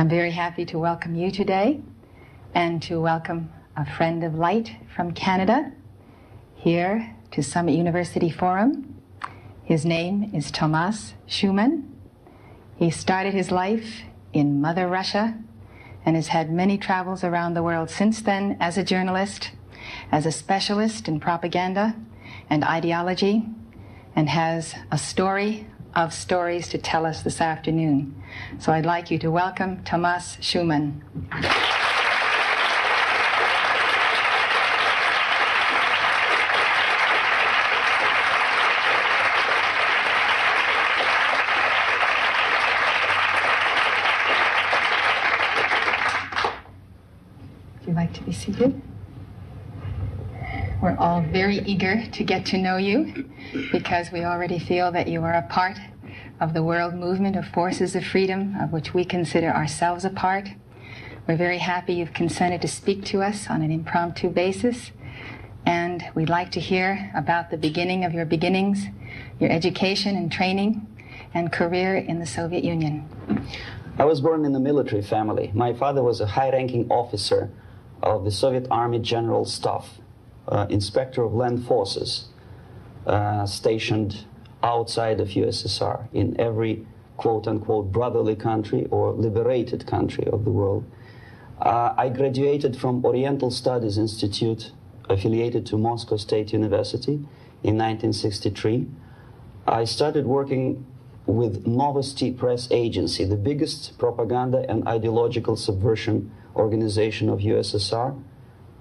I'm very happy to welcome you today and to welcome a friend of light from Canada here to Summit University Forum. His name is Tomas Schuman. He started his life in Mother Russia and has had many travels around the world since then as a journalist, as a specialist in propaganda and ideology, and has a story of stories to tell us this afternoon. So I'd like you to welcome Tomas Schuman. Would you like to be seated? We're all very eager to get to know you because we already feel that you are a part of the world movement of forces of freedom, of which we consider ourselves a part. We're very happy you've consented to speak to us on an impromptu basis, and we'd like to hear about the beginning of your beginnings, your education and training, and career in the Soviet Union. I was born in a military family. My father was a high-ranking officer of the Soviet Army General Staff, inspector of land forces, stationed outside of USSR in every quote-unquote brotherly country or liberated country of the world. I graduated from Oriental Studies Institute, affiliated to Moscow State University, in 1963. I started working with Novosti Press Agency, the biggest propaganda and ideological subversion organization of USSR,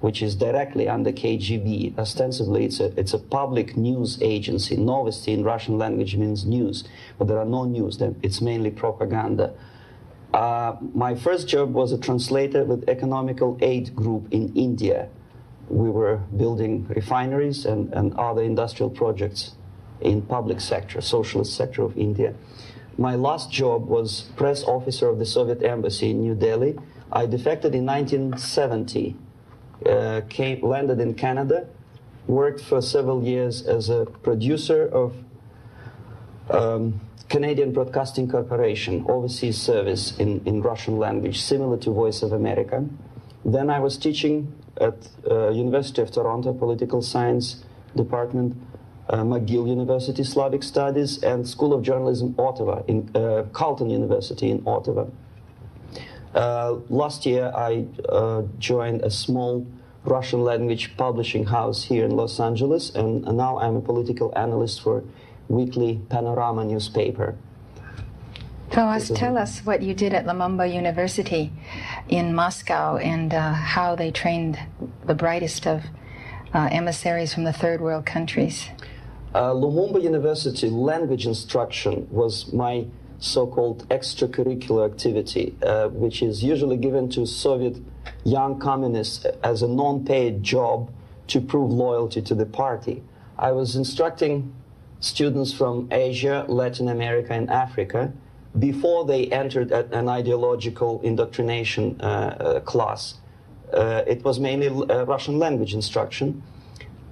which is directly under KGB. Ostensibly, it's a public news agency. Novosti in Russian language means news, but there are no news. It's mainly propaganda. My first job was a translator with Economical Aid Group in India. We were building refineries and other industrial projects in public sector, socialist sector of India. My last job was press officer of the Soviet Embassy in New Delhi. I defected in 1970. Landed in Canada, worked for several years as a producer of Canadian Broadcasting Corporation, overseas service in Russian language, similar to Voice of America. Then I was teaching at University of Toronto, Political Science Department, McGill University, Slavic Studies, and School of Journalism, Ottawa, in Carleton University in Ottawa. Last year, I joined a small Russian language publishing house here in Los Angeles, and now I'm a political analyst for weekly Panorama newspaper. Tomas, tell us what you did at Lumumba University in Moscow and how they trained the brightest of emissaries from the third world countries. Lumumba University language instruction was my so-called extracurricular activity, which is usually given to Soviet young communists as a non-paid job to prove loyalty to the party. I was instructing students from Asia, Latin America, and Africa before they entered an ideological indoctrination class. It was mainly Russian language instruction,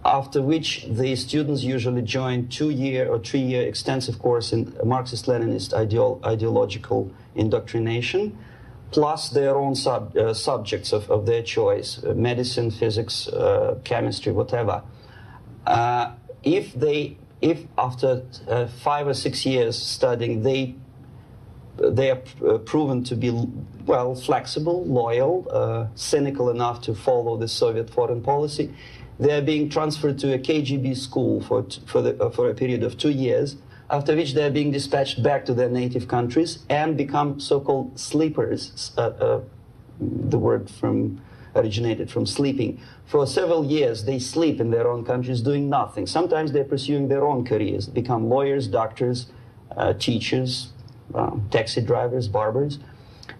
after which the students usually join 2-year or 3-year extensive course in Marxist-Leninist ideological indoctrination, plus their own subjects of their choice, medicine, physics, chemistry, whatever. If after 5 or 6 years studying, they are proven to be, well, flexible, loyal, cynical enough to follow the Soviet foreign policy, they are being transferred to a KGB school for a period of 2 years, after which they are being dispatched back to their native countries and become so-called sleepers. The word originated from sleeping. For several years, they sleep in their own countries doing nothing. Sometimes they're pursuing their own careers, become lawyers, doctors, teachers, taxi drivers, barbers.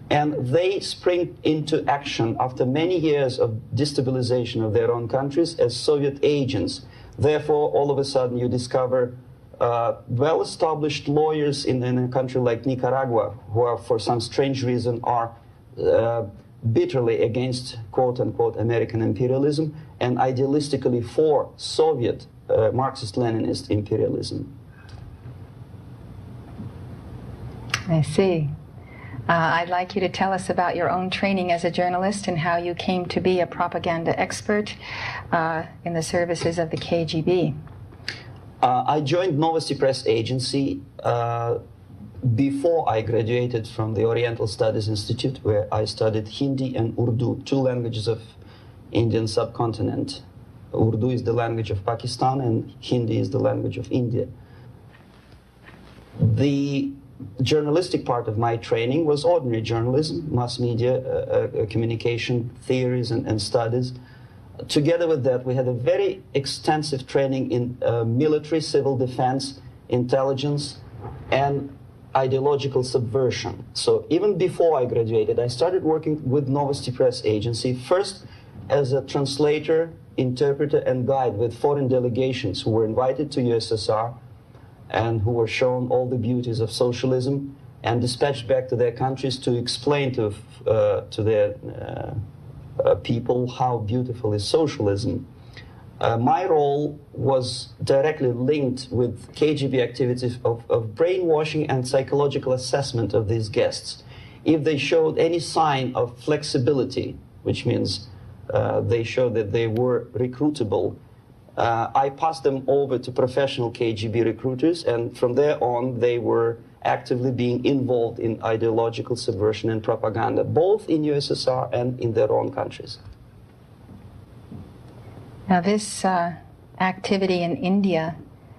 And they spring into action after many years of destabilization of their own countries as Soviet agents. Therefore, all of a sudden, you discover well-established lawyers in a country like Nicaragua, who are, for some strange reason, are bitterly against quote-unquote American imperialism and idealistically for Soviet Marxist-Leninist imperialism. I see. I'd like you to tell us about your own training as a journalist and how you came to be a propaganda expert in the services of the KGB. I joined Novosti Press Agency before I graduated from the Oriental Studies Institute, where I studied Hindi and Urdu, two languages of Indian subcontinent. Urdu is the language of Pakistan and Hindi is the language of India. The journalistic part of my training was ordinary journalism, mass media, communication theories and studies. Together with that, we had a very extensive training in military, civil defense, intelligence, and ideological subversion. So even before I graduated, I started working with Novosti Press Agency, first as a translator, interpreter, and guide with foreign delegations who were invited to USSR and who were shown all the beauties of socialism and dispatched back to their countries to explain to their people how beautiful is socialism. My role was directly linked with KGB activities of brainwashing and psychological assessment of these guests. If they showed any sign of flexibility, which means they showed that they were recruitable, I passed them over to professional KGB recruiters, and from there on they were actively being involved in ideological subversion and propaganda, both in USSR and in their own countries. Now this activity in India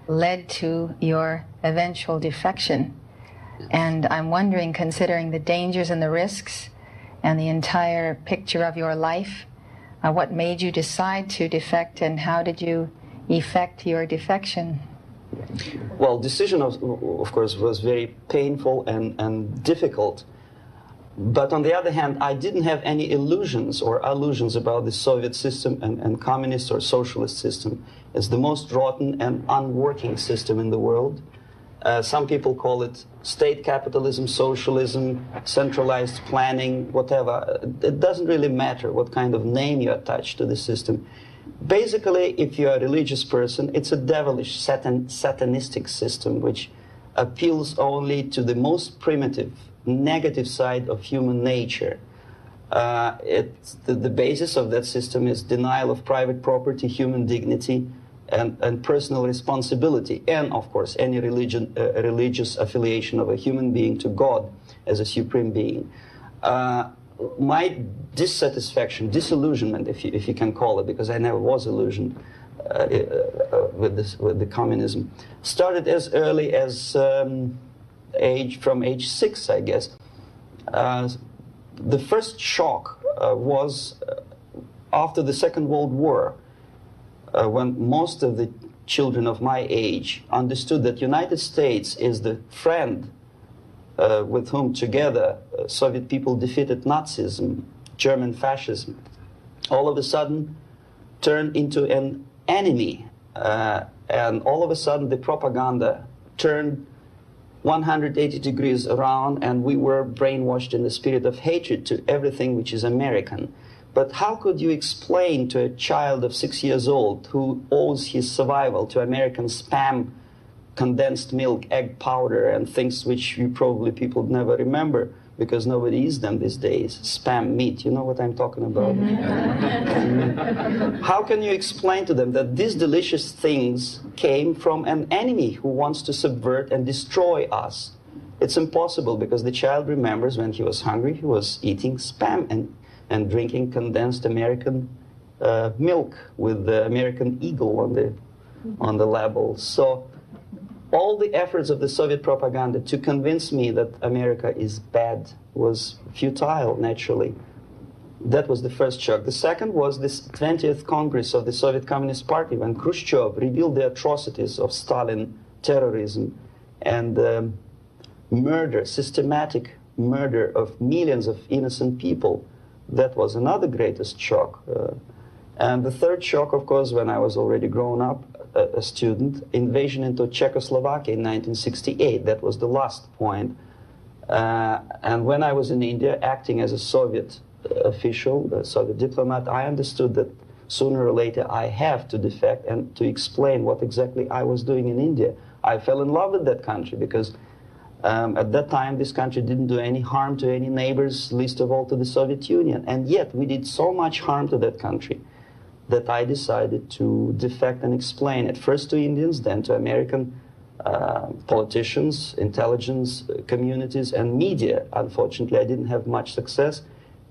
led to your eventual defection. And I'm wondering, considering the dangers and the risks and the entire picture of your life, what made you decide to defect and how did you effect your defection? Well, decision of course was very painful and difficult. But on the other hand, I didn't have any illusions or allusions about the Soviet system and communist or socialist system. It's the most rotten and unworking system in the world. Some people call it state capitalism, socialism, centralized planning, whatever. It doesn't really matter what kind of name you attach to the system. Basically, if you're a religious person, it's a devilish, satanistic system which appeals only to the most primitive, negative side of human nature. The basis of that system is denial of private property, human dignity, and personal responsibility, and of course any religious affiliation of a human being to God as a supreme being. My dissatisfaction, disillusionment, if you can call it, because I never was illusioned with the communism, started as early as from age 6, I guess. The first shock was after the Second World War, when most of the children of my age understood that United States is the friend with whom together Soviet people defeated Nazism, German fascism, all of a sudden turned into an enemy. And all of a sudden the propaganda turned 180 degrees around, and we were brainwashed in the spirit of hatred to everything which is American. But how could you explain to a child of 6 years old who owes his survival to American spam, condensed milk, egg powder, and things which you probably people never remember because nobody eats them these days, spam meat, you know what I'm talking about? How can you explain to them that these delicious things came from an enemy who wants to subvert and destroy us? It's impossible, because the child remembers when he was hungry, he was eating spam and drinking condensed American milk with the American eagle on the label. So all the efforts of the Soviet propaganda to convince me that America is bad was futile, naturally. That was the first shock. The second was this 20th Congress of the Soviet Communist Party, when Khrushchev revealed the atrocities of Stalin, terrorism, and murder, systematic murder of millions of innocent people. That was another greatest shock. And the third shock, of course, when I was already grown up, a student, invasion into Czechoslovakia in 1968. That was the last point. And when I was in India, acting as a Soviet official, a Soviet diplomat, I understood that sooner or later I have to defect and to explain what exactly I was doing in India. I fell in love with that country because At that time, this country didn't do any harm to any neighbors, least of all to the Soviet Union. And yet, we did so much harm to that country that I decided to defect and explain it, first to Indians, then to American politicians, intelligence communities, and media. Unfortunately, I didn't have much success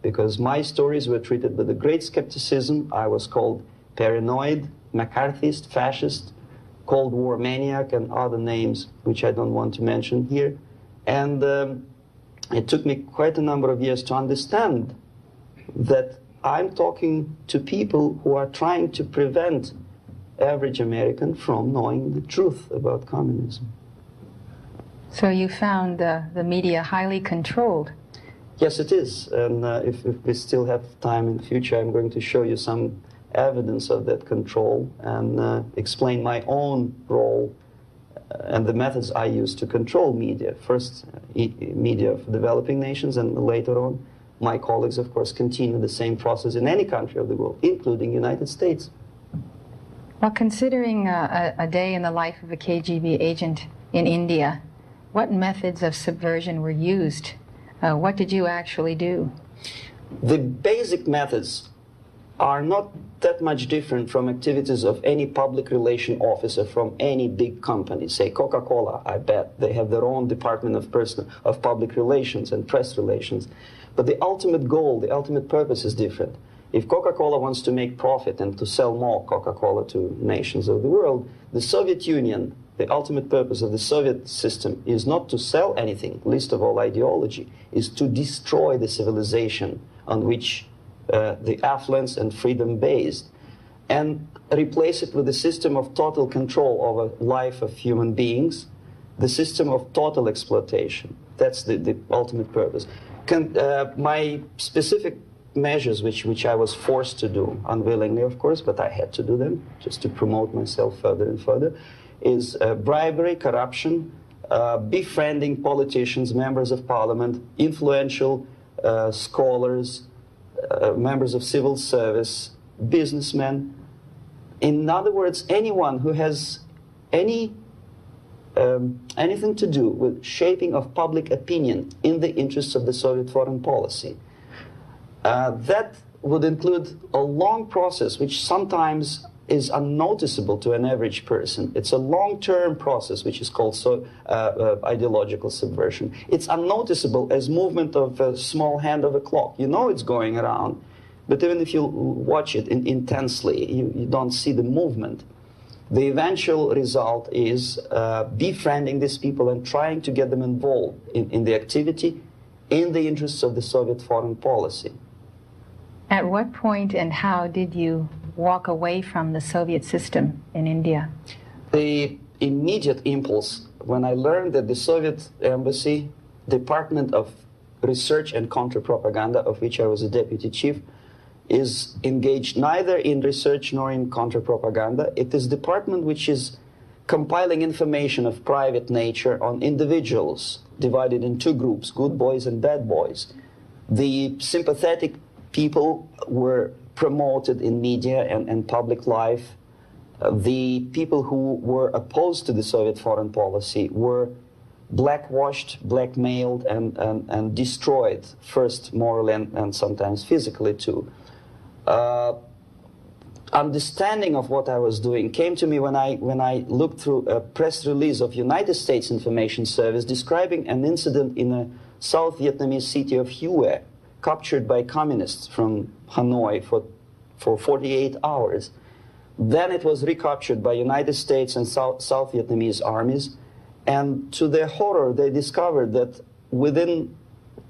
because my stories were treated with a great skepticism. I was called paranoid, McCarthyist, fascist, Cold War maniac, and other names which I don't want to mention here. And it took me quite a number of years to understand that I'm talking to people who are trying to prevent average American from knowing the truth about communism. So you found the media highly controlled. Yes, it is. And if we still have time in the future, I'm going to show you some evidence of that control and explain my own role and the methods I use to control media. First, media of developing nations, and later on, my colleagues, of course, continue the same process in any country of the world, including the United States. Well, considering a day in the life of a KGB agent in India, what methods of subversion were used? What did you actually do? The basic methods are not that much different from activities of any public relation officer from any big company. Say Coca-Cola, I bet. They have their own department of public relations and press relations. But the ultimate goal, the ultimate purpose is different. If Coca-Cola wants to make profit and to sell more Coca-Cola to nations of the world, the Soviet Union, the ultimate purpose of the Soviet system is not to sell anything, least of all ideology, is to destroy the civilization on which the affluence and freedom based, and replace it with a system of total control over life of human beings, the system of total exploitation. That's the ultimate purpose. My specific measures, which I was forced to do, unwillingly of course, but I had to do them just to promote myself further and further, is bribery, corruption, befriending politicians, members of parliament, influential scholars, members of civil service, businessmen. In other words, anyone who has anything to do with shaping of public opinion in the interests of the Soviet foreign policy. That would include a long process which sometimes is unnoticeable to an average person. It's a long-term process which is called ideological subversion. It's unnoticeable as movement of a small hand of a clock. You know it's going around, but even if you watch it intensely, you don't see the movement. The eventual result is befriending these people and trying to get them involved in the activity in the interests of the Soviet foreign policy. At what point and how did you walk away from the Soviet system in India? The immediate impulse, when I learned that the Soviet embassy, Department of Research and Counter-Propaganda, of which I was a deputy chief, is engaged neither in research nor in counter-propaganda. It is a department which is compiling information of private nature on individuals divided in two groups, good boys and bad boys. The sympathetic people were promoted in media and public life. The people who were opposed to the Soviet foreign policy were blackwashed, blackmailed, and destroyed, first morally and sometimes physically too. Understanding of what I was doing came to me when I looked through a press release of United States Information Service describing an incident in a South Vietnamese city of Hue, captured by communists from Hanoi for 48 hours. Then it was recaptured by United States and South Vietnamese armies, and to their horror they discovered that within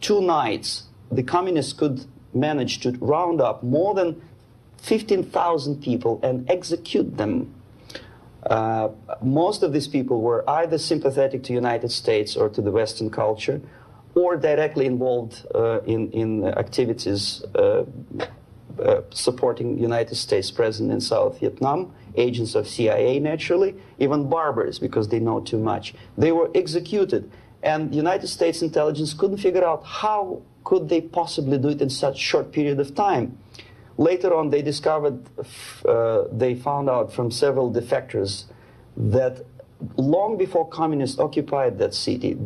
2 nights the communists could manage to round up more than 15,000 people and execute them. Most of these people were either sympathetic to United States or to the Western culture, or directly involved in activities supporting United States President in South Vietnam, agents of CIA naturally, even barbers because they know too much. They were executed, and United States intelligence couldn't figure out how could they possibly do it in such a short period of time. Later on they discovered, they found out from several defectors that long before communists occupied that city,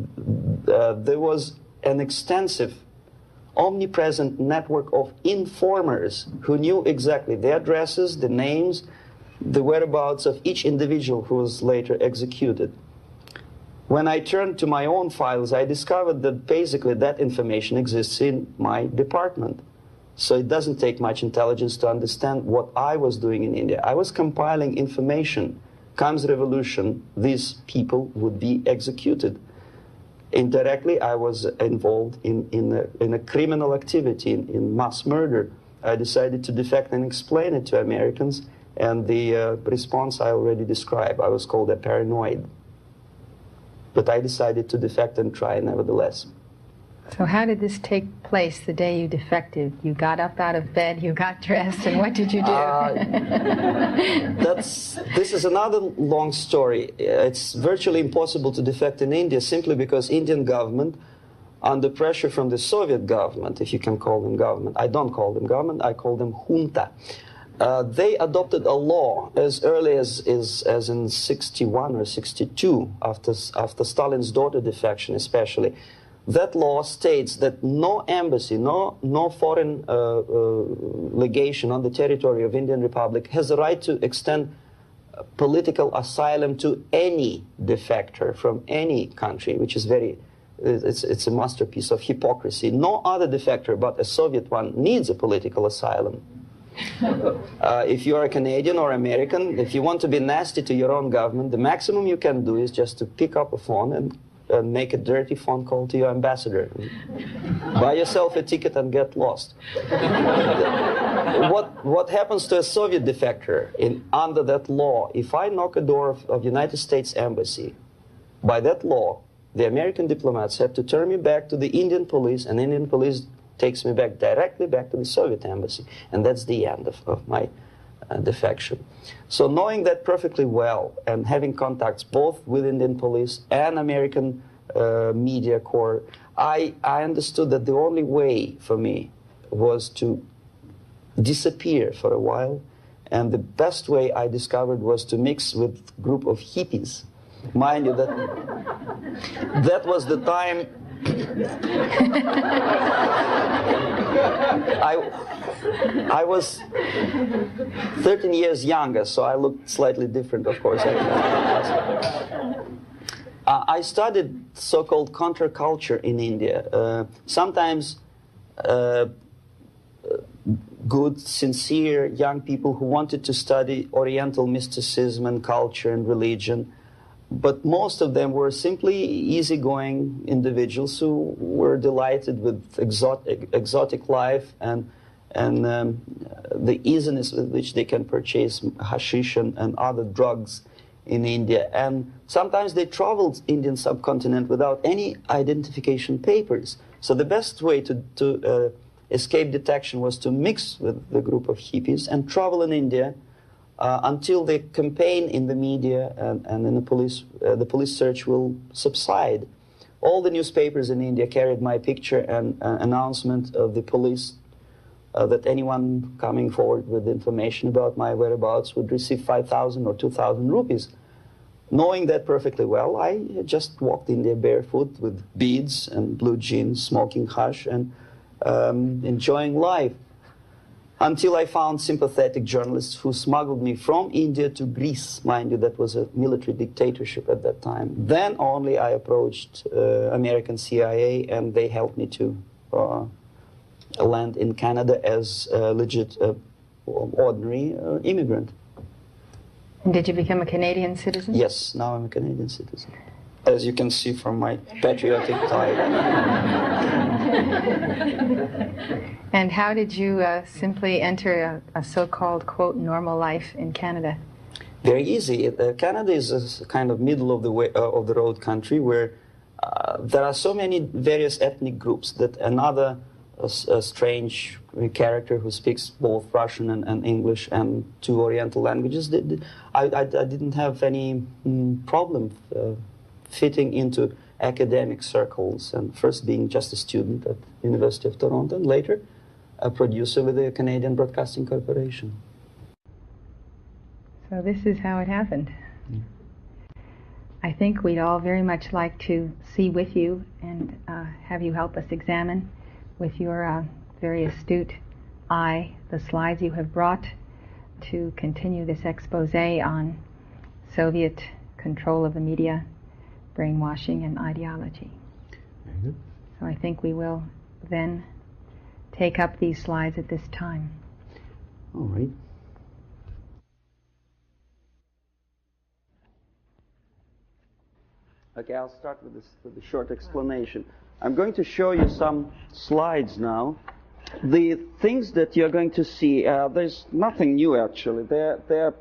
there was an extensive, omnipresent network of informers who knew exactly the addresses, the names, the whereabouts of each individual who was later executed. When I turned to my own files, I discovered that basically that information exists in my department. So it doesn't take much intelligence to understand what I was doing in India. I was compiling information. Comes revolution, these people would be executed. Indirectly, I was involved in a criminal activity, in mass murder. I decided to defect and explain it to Americans, and the response I already described. I was called a paranoid. But I decided to defect and try nevertheless. So how did this take place the day you defected? You got up out of bed, you got dressed, and what did you do? This is another long story. It's virtually impossible to defect in India simply because Indian government, under pressure from the Soviet government, if you can call them government, I don't call them government, I call them junta. They adopted a law as early as in 61 or 62, after Stalin's daughter defection especially. That law states that no embassy, no foreign legation on the territory of Indian Republic has the right to extend political asylum to any defector from any country, which is it's a masterpiece of hypocrisy. No other defector but a Soviet one needs a political asylum. If you are a Canadian or American, if you want to be nasty to your own government, the maximum you can do is just to pick up a phone and make a dirty phone call to your ambassador. Buy yourself a ticket and get lost. What happens to a Soviet defector under that law? If I knock a door of United States Embassy, by that law, the American diplomats have to turn me back to the Indian police, and Indian police takes me directly back to the Soviet embassy. And that's the end of my defection. So knowing that perfectly well and having contacts both with Indian police and American media corps, I understood that the only way for me was to disappear for a while, and the best way I discovered was to mix with a group of hippies. Mind you, that was the time I was 13 years younger, so I looked slightly different, of course. I studied so-called counterculture in India. Sometimes good, sincere young people who wanted to study Oriental mysticism and culture and religion, but most of them were simply easygoing individuals who were delighted with exotic life and the easiness with which they can purchase hashish and other drugs in India. And sometimes they traveled Indian subcontinent without any identification papers. So the best way to escape detection was to mix with the group of hippies and travel in India until the campaign in the media and in the police search will subside. All the newspapers in India carried my picture and announcement of the police that anyone coming forward with information about my whereabouts would receive 5,000 or 2,000 rupees. Knowing that perfectly well, I just walked India barefoot with beads and blue jeans, smoking hash and enjoying life. Until I found sympathetic journalists who smuggled me from India to Greece. Mind you, that was a military dictatorship at that time. Then only I approached American CIA, and they helped me to land in Canada as a legit, ordinary immigrant. And did you become a Canadian citizen? Yes, now I'm a Canadian citizen. As you can see from my patriotic tie. And how did you simply enter a so-called, quote, normal life in Canada? Very easy. Canada is a kind of middle of the road country where there are so many various ethnic groups that another strange character who speaks both Russian and English and two Oriental languages, I didn't have any problem fitting into academic circles, and first being just a student at the University of Toronto, and later a producer with the Canadian Broadcasting Corporation. So this is how it happened. I think we'd all very much like to see with you and have you help us examine with your very astute eye the slides you have brought to continue this expose on Soviet control of the media, brainwashing, and ideology. Very good. So I think we will then take up these slides at this time. All right. Okay, I'll start with a short explanation. I'm going to show you some slides now. The things that you're going to see, there's nothing new actually. They're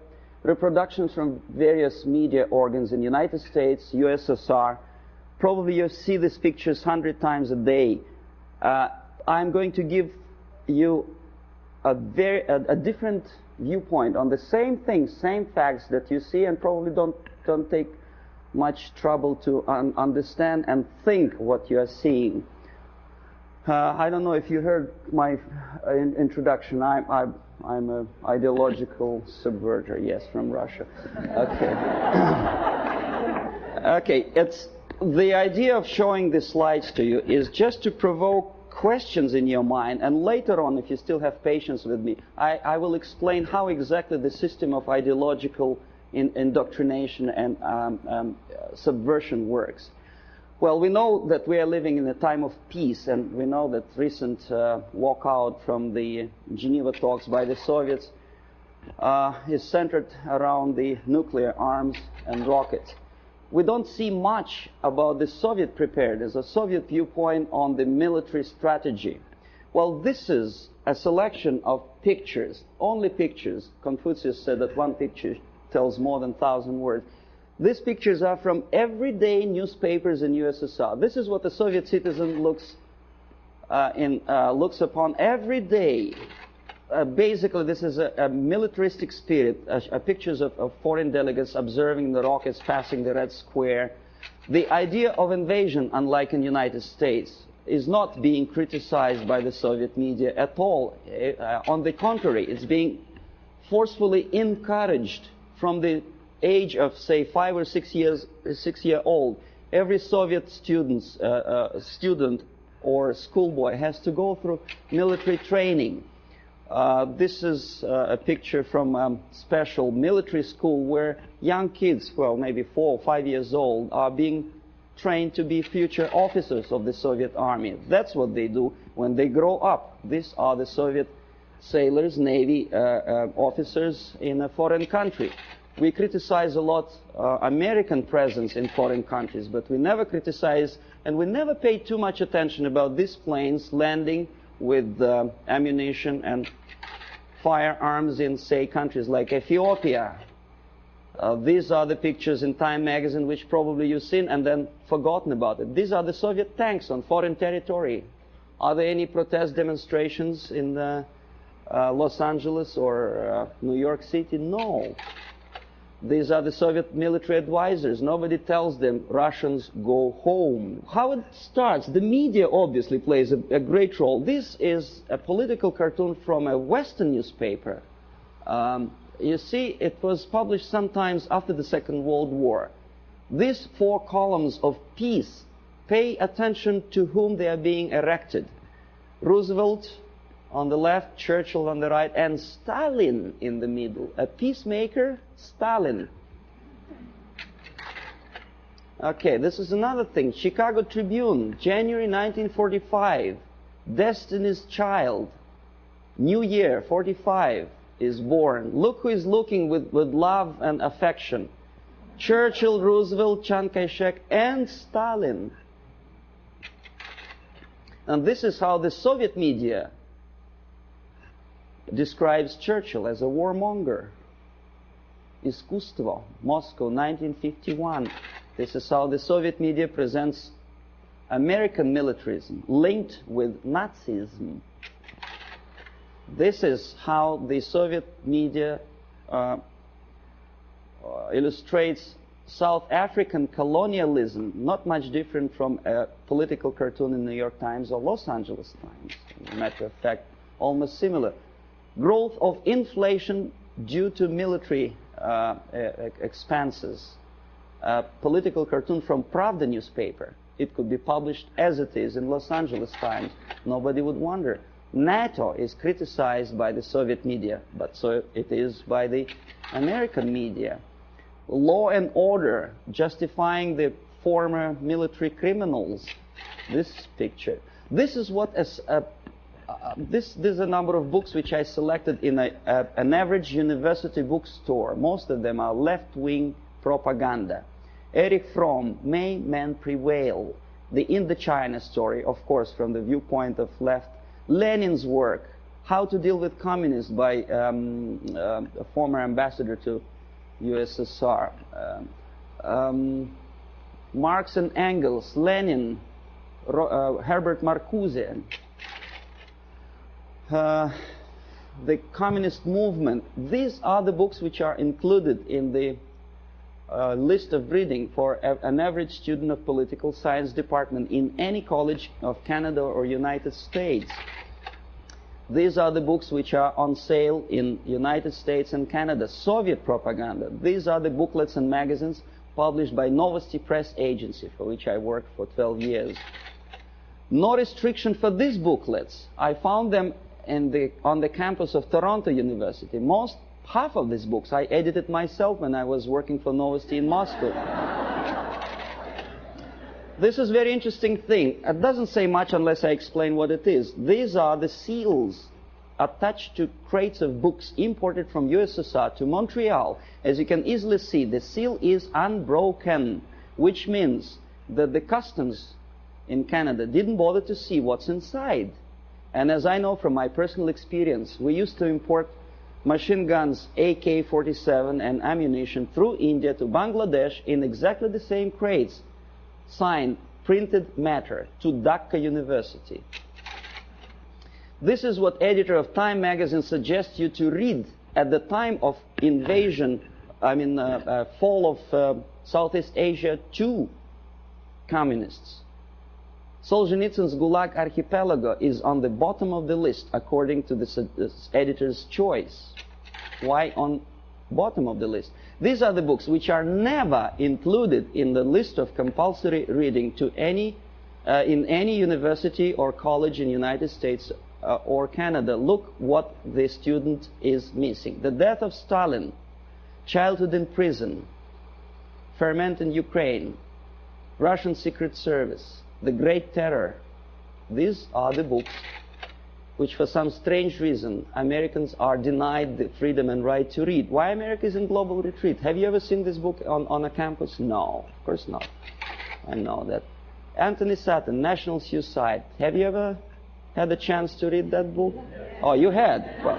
reproductions from various media organs in the United States, USSR. Probably you see these pictures 100 times a day. I'm going to give you a different viewpoint on the same things, same facts that you see, and probably don't take much trouble to understand and think what you are seeing. I don't know if you heard my introduction. I'm an ideological subverter, yes, from Russia. Okay. Okay, it's the idea of showing the slides to you is just to provoke questions in your mind, and later on, if you still have patience with me, I will explain how exactly the system of ideological indoctrination and subversion works. Well, we know that we are living in a time of peace, and we know that recent walkout from the Geneva talks by the Soviets is centered around the nuclear arms and rockets. We don't see much about the Soviet preparedness, a Soviet viewpoint on the military strategy. Well, this is a selection of pictures, only pictures. Confucius said that one picture tells more than 1,000 words. These pictures are from everyday newspapers in USSR. This is what a Soviet citizen looks upon every day. Basically, this is a militaristic spirit, pictures of foreign delegates observing the rockets passing the Red Square. The idea of invasion, unlike in the United States, is not being criticized by the Soviet media at all. On the contrary, it's being forcefully encouraged from the age of, say, 5 or 6 years, 6-year-old. Every Soviet student or schoolboy has to go through military training. This is a picture from a special military school where young kids, well, maybe 4 or 5 years old, are being trained to be future officers of the Soviet army. That's what they do when they grow up. These are the Soviet sailors, Navy officers in a foreign country. We criticize a lot American presence in foreign countries, but we never criticize and we never pay too much attention about these planes landing with ammunition and firearms in, say, countries like Ethiopia. These are the pictures in Time magazine which probably you've seen and then forgotten about it. These are the Soviet tanks on foreign territory. Are there any protest demonstrations in Los Angeles or New York City? No. These are the Soviet military advisors. Nobody tells them, Russians, go home. How it starts, the media obviously plays a great role. This is a political cartoon from a Western newspaper. You see, it was published sometimes after the Second World War. These 4 columns of peace, pay attention to whom they are being erected. Roosevelt on the left, Churchill on the right, and Stalin in the middle. A peacemaker, Stalin. Okay, this is another thing. Chicago Tribune, January 1945. Destiny's Child. New Year, 45, is born. Look who is looking with love and affection. Churchill, Roosevelt, Chiang Kai-shek, and Stalin. And this is how the Soviet media describes Churchill as a warmonger. Искусство, Moscow, 1951. This is how the Soviet media presents American militarism linked with Nazism. This is how the Soviet media illustrates South African colonialism, not much different from a political cartoon in New York Times or Los Angeles Times. As a matter of fact, almost similar. Growth of inflation due to military expenses. a political cartoon from Pravda newspaper. It could be published as it is in Los Angeles Times. Nobody would wonder. NATO is criticized by the Soviet media, but so it is by the American media. Law and Order, justifying the former military criminals. This picture. This is what there's a number of books which I selected in an average university bookstore. Most of them are left-wing propaganda. Erich Fromm, May Men Prevail? The Indochina story, of course, from the viewpoint of left. Lenin's work, How to Deal with Communists, by a former ambassador to USSR. Marx and Engels, Lenin, Herbert Marcuse. The Communist Movement. These are the books which are included in the list of reading for an average student of political science department in any college of Canada or United States. These are the books which are on sale in United States and Canada. Soviet propaganda. These are the booklets and magazines published by Novosti Press Agency, for which I worked for 12 years. No restriction for these booklets. I found them on the campus of Toronto University. Half of these books I edited myself when I was working for Novosti in Moscow. This is a very interesting thing. It doesn't say much unless I explain what it is. These are the seals attached to crates of books imported from USSR to Montreal. As you can easily see, the seal is unbroken, which means that the customs in Canada didn't bother to see what's inside. And as I know from my personal experience, we used to import machine guns AK-47 and ammunition through India to Bangladesh in exactly the same crates, signed printed matter to Dhaka University. This is what editor of Time magazine suggests you to read at the time of invasion, fall of Southeast Asia to communists. Solzhenitsyn's Gulag Archipelago is on the bottom of the list according to the editor's choice. Why on bottom of the list? These are the books which are never included in the list of compulsory reading to in any university or college in the United States or Canada. Look what the student is missing. The Death of Stalin, Childhood in Prison, Ferment in Ukraine, Russian Secret Service, The Great Terror. These are the books which for some strange reason Americans are denied the freedom and right to read. Why America is in global retreat? Have you ever seen this book on a campus? No, of course not. I know that. Anthony Sutton, National Suicide. Have you ever had a chance to read that book? Oh, you had? Well,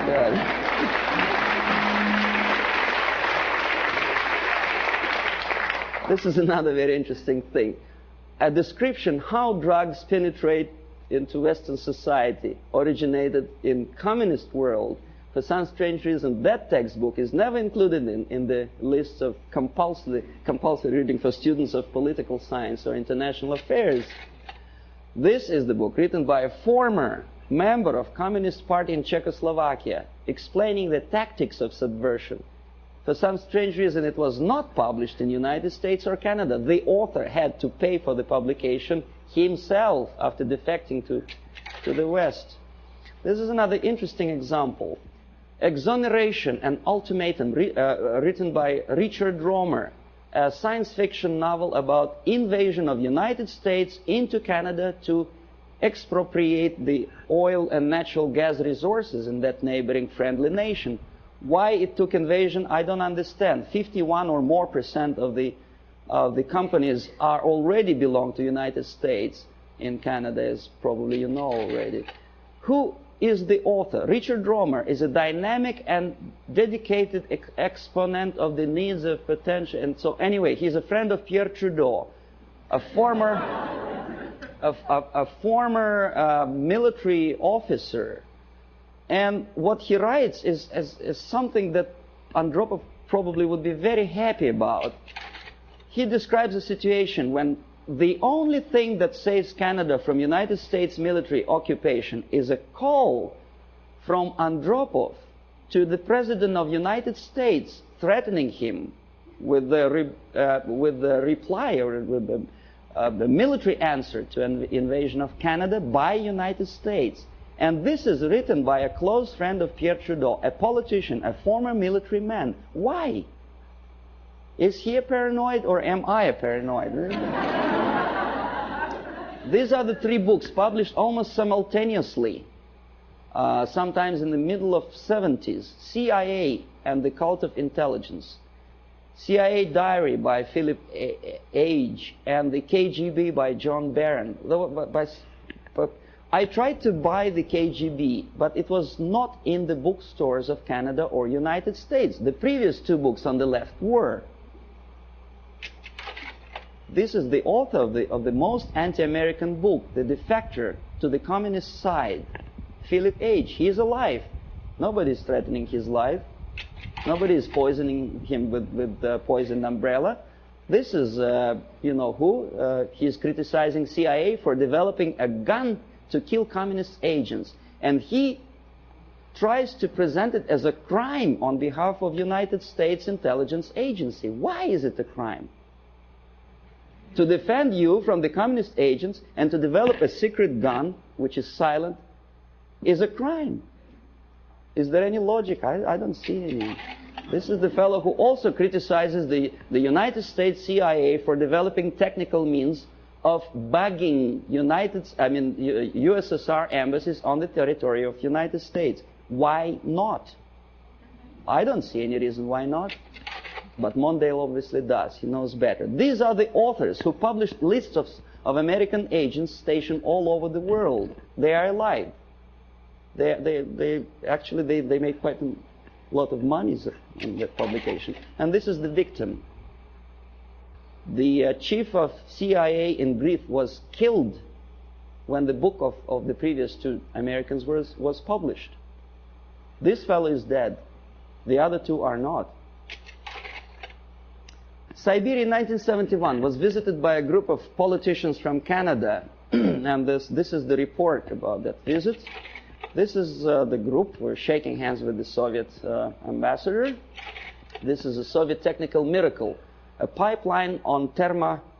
good. This is another very interesting thing. A description how drugs penetrate into Western society originated in communist world. For some strange reason, that textbook is never included in the list of compulsory reading for students of political science or international affairs. This is the book written by a former member of Communist Party in Czechoslovakia, explaining the tactics of subversion. For some strange reason, it was not published in the United States or Canada. The author had to pay for the publication himself after defecting to the West. This is another interesting example. Exoneration and Ultimatum, written by Richard Romer, a science fiction novel about invasion of the United States into Canada to expropriate the oil and natural gas resources in that neighboring friendly nation. Why it took invasion, I don't understand. 51% or more of the companies are already belong to the United States. In Canada, as probably you know already. Who is the author? Richard Romer is a dynamic and dedicated exponent of the needs of potential. And so anyway, he's a friend of Pierre Trudeau, a former military officer. And what he writes is something that Andropov probably would be very happy about. He describes a situation when the only thing that saves Canada from United States military occupation is a call from Andropov to the President of the United States threatening him with the reply or with the military answer to an invasion of Canada by United States. And this is written by a close friend of Pierre Trudeau, a politician, a former military man. Why? Is he a paranoid or am I a paranoid? These are the three books published almost simultaneously, sometimes in the middle of 70s. CIA and the Cult of Intelligence. CIA Diary by Philip Age and the KGB by John Barron. I tried to buy the KGB, but it was not in the bookstores of Canada or United States. The previous two books on the left were. This is the author of the most anti-American book, The Defector to the Communist Side, Philip Age. He is alive. Nobody is threatening his life. Nobody is poisoning him with the poisoned umbrella. This is, you know who? He is criticizing CIA for developing a gun to kill communist agents. And he tries to present it as a crime on behalf of United States Intelligence Agency. Why is it a crime? To defend you from the communist agents and to develop a secret gun, which is silent, is a crime. Is there any logic? I don't see any. This is the fellow who also criticizes the United States CIA for developing technical means of bugging USSR embassies on the territory of United States. Why not? I don't see any reason why not. But Mondale obviously does. He knows better. These are the authors who published lists of American agents stationed all over the world. They are alive. They actually made quite a lot of money in that publication. And this is the victim. The chief of CIA in Greece was killed when the book of the previous two Americans was published. This fellow is dead. The other two are not. Siberia in 1971 was visited by a group of politicians from Canada. And this is the report about that visit. This is the group. We're shaking hands with the Soviet ambassador. This is a Soviet technical miracle. A pipeline on thermofrost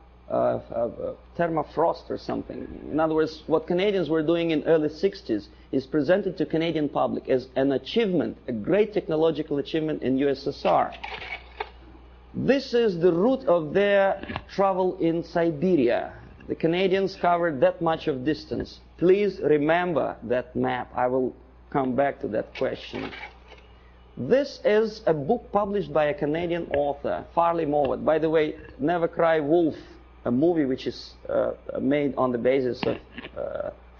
or something. In other words, what Canadians were doing in early 60s is presented to Canadian public as an achievement, a great technological achievement in USSR. This is the route of their travel in Siberia. The Canadians covered that much of distance. Please remember that map. I will come back to that question. This is a book published by a Canadian author, Farley Mowat. By the way, Never Cry Wolf, a movie which is made on the basis of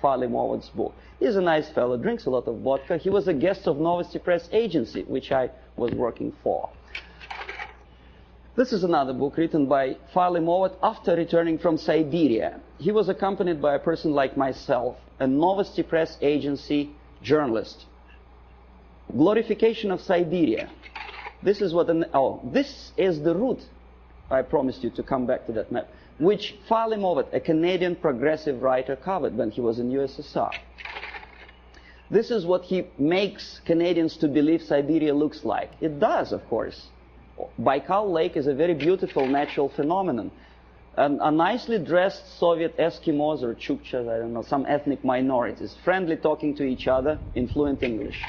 Farley Mowat's book. He's a nice fellow, drinks a lot of vodka. He was a guest of Novosti Press Agency, which I was working for. This is another book written by Farley Mowat after returning from Siberia. He was accompanied by a person like myself, a Novosti Press Agency journalist. Glorification of Siberia. This is what this is the route. I promised you to come back to that map, which Farley Mowat, a Canadian progressive writer, covered when he was in USSR. This is what he makes Canadians to believe Siberia looks like. It does, of course. Baikal Lake is a very beautiful natural phenomenon. A nicely dressed Soviet Eskimos or Chukchas, I don't know, some ethnic minorities, friendly talking to each other in fluent English.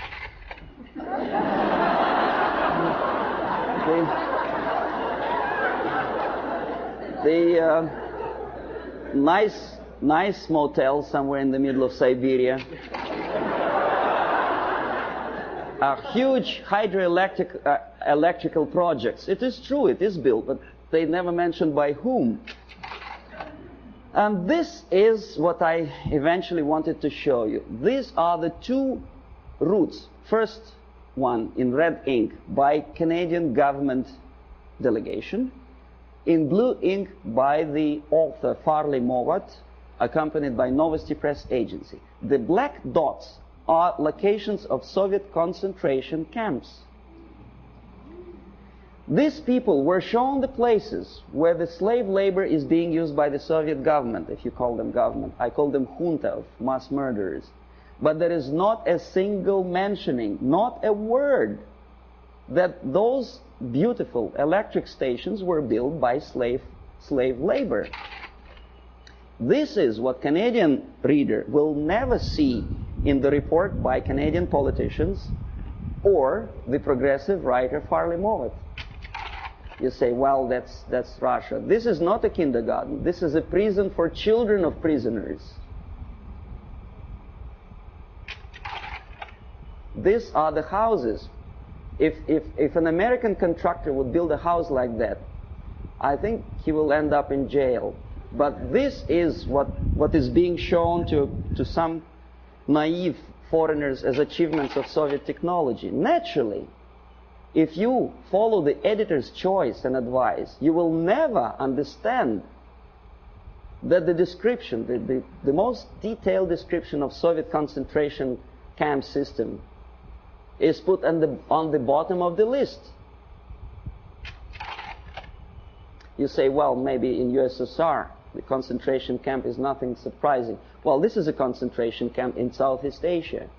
Nice motel somewhere in the middle of Siberia. Huge electrical projects. It is true, it is built, but they never mentioned by whom. And this is what I eventually wanted to show you. These are the two routes. First one in red ink by Canadian government delegation. In blue ink by the author Farley Mowat, accompanied by Novosti Press Agency. The black dots are locations of Soviet concentration camps. These people were shown the places where the slave labor is being used by the Soviet government, if you call them government. I call them junta of mass murderers. But there is not a single mentioning, not a word, that those beautiful electric stations were built by slave labor. This is what Canadian reader will never see in the report by Canadian politicians or the progressive writer Farley Mowat. You say, well, that's Russia. This is not a kindergarten. This is a prison for children of prisoners. These are the houses. If an American contractor would build a house like that, I think he will end up in jail. But this is what is being shown to some naive foreigners as achievements of Soviet technology. Naturally, if you follow the editor's choice and advice, you will never understand that the description, the most detailed description of Soviet concentration camp system is put on the bottom of the list. You say, well, maybe in USSR, the concentration camp is nothing surprising. Well, this is a concentration camp in Southeast Asia,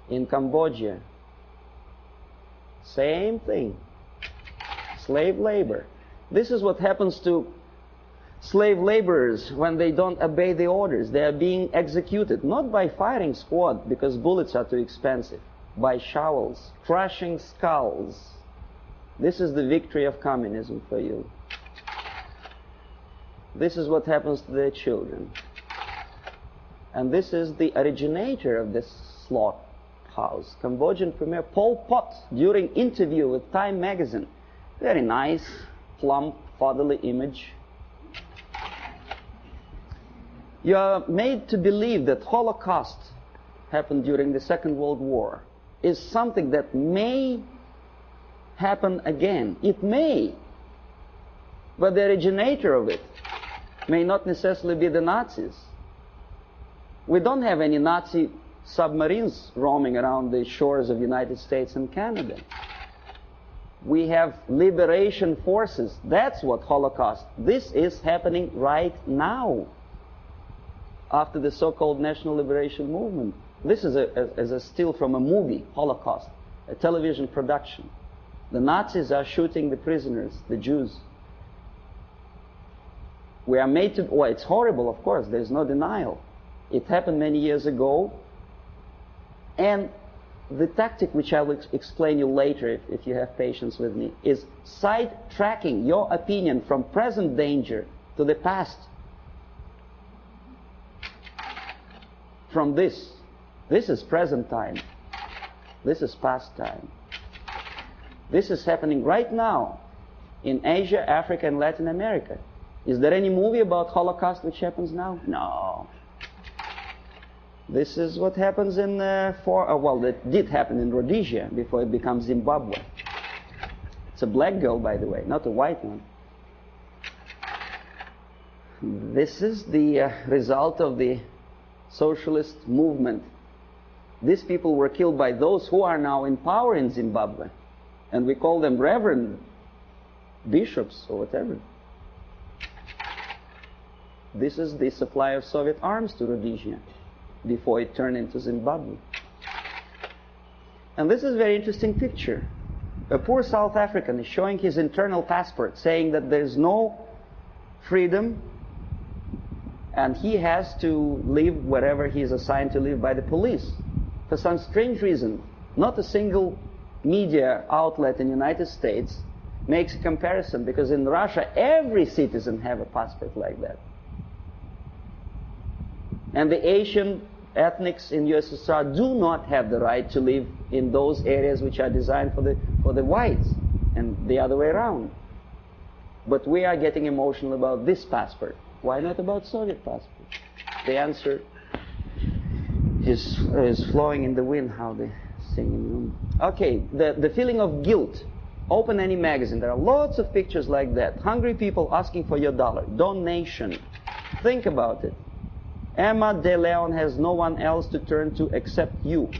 in Cambodia. Same thing. Slave labor. This is what happens to slave laborers when they don't obey the orders. They are being executed, not by firing squad, because bullets are too expensive, by shovels, crushing skulls. This is the victory of communism for you. This is what happens to their children. And this is the originator of this slaughterhouse, Cambodian Premier Pol Pot, during interview with Time magazine. Very nice, plump, fatherly image. You are made to believe that Holocaust happened during the Second World War is something that may happen again. It may. But the originator of it may not necessarily be the Nazis. We don't have any Nazi submarines roaming around the shores of the United States and Canada. We have liberation forces. That's what Holocaust. This is happening right now after the so-called National Liberation Movement. This is a still from a movie, Holocaust, a television production. The Nazis are shooting the prisoners, the Jews. We are made to, well, it's horrible, of course, there's no denial. It happened many years ago, and the tactic which I will explain you later, if you have patience with me, is sidetracking your opinion from present danger to the past. From this is present time, this is past time. This is happening right now in Asia, Africa, and Latin America. Is there any movie about Holocaust which happens now? No. This is what happens in, well, that did happen in Rhodesia before it becomes Zimbabwe. It's a black girl, by the way, not a white one. This is the result of the socialist movement. These people were killed by those who are now in power in Zimbabwe. And we call them reverend bishops or whatever. This is the supply of Soviet arms to Rhodesia before it turned into Zimbabwe. And this is a very interesting picture. A poor South African is showing his internal passport, saying that there's no freedom and he has to live wherever he is assigned to live by the police. For some strange reason, not a single media outlet in the United States makes a comparison, because in Russia every citizen have a passport like that. And the Asian ethnics in USSR do not have the right to live in those areas which are designed for the whites, and the other way around. But we are getting emotional about this passport. Why not about Soviet passport? The answer is flowing in the wind, how they sing in the room. Okay, the feeling of guilt. Open any magazine. There are lots of pictures like that. Hungry people asking for your dollar. Donation. Think about it. Emma De Leon has no one else to turn to except you.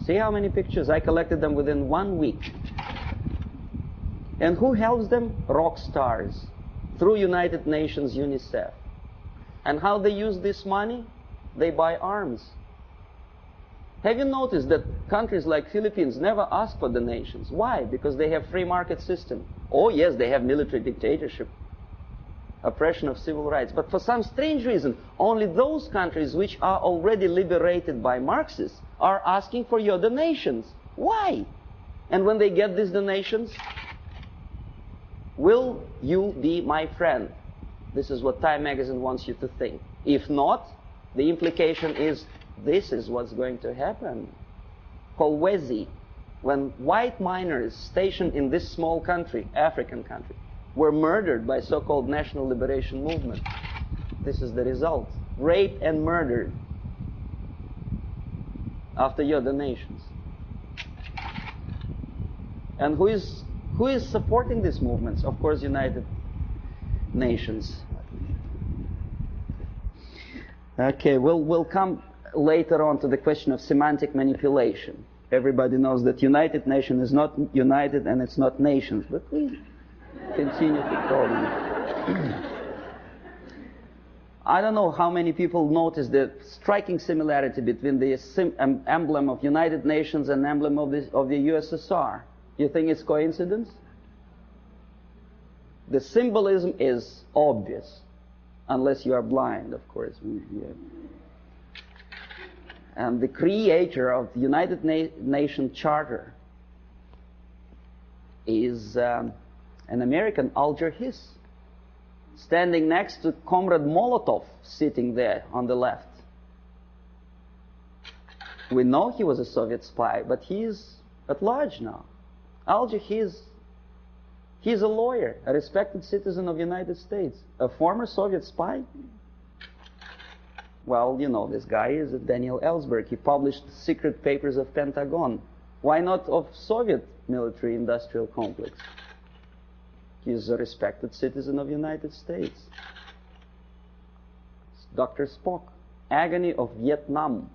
See how many pictures? I collected them within 1 week. And who helps them? Rock stars. Through United Nations, UNICEF. And how they use this money? They buy arms. Have you noticed that countries like Philippines never ask for donations? Why? Because they have free market system. Oh yes, they have military dictatorship, oppression of civil rights. But for some strange reason, only those countries which are already liberated by Marxists are asking for your donations. Why? And when they get these donations, will you be my friend? This is what Time magazine wants you to think. If not, the implication is this is what's going to happen. Kolwezi, when white miners stationed in this small country, African country, were murdered by so-called national liberation movement. This is the result. Raped and murdered after your donations. And who is supporting these movements? Of course, United Nations. Okay, we'll come later on to the question of semantic manipulation. Everybody knows that United Nations is not united and it's not nations, but we continue to call them. I don't know how many people notice the striking similarity between the emblem of United Nations and emblem of the USSR. You think it's coincidence? The symbolism is obvious, unless you are blind, of course. Yeah. And the creator of the United Nations Charter is an American, Alger Hiss, standing next to Comrade Molotov, sitting there on the left. We know he was a Soviet spy, but he's at large now. Alger Hiss, he's a lawyer, a respected citizen of the United States, a former Soviet spy. Well, you know, this guy is Daniel Ellsberg. He published secret papers of Pentagon. Why not of Soviet military-industrial complex? He's a respected citizen of the United States. Dr. Spock, Agony of Vietnam.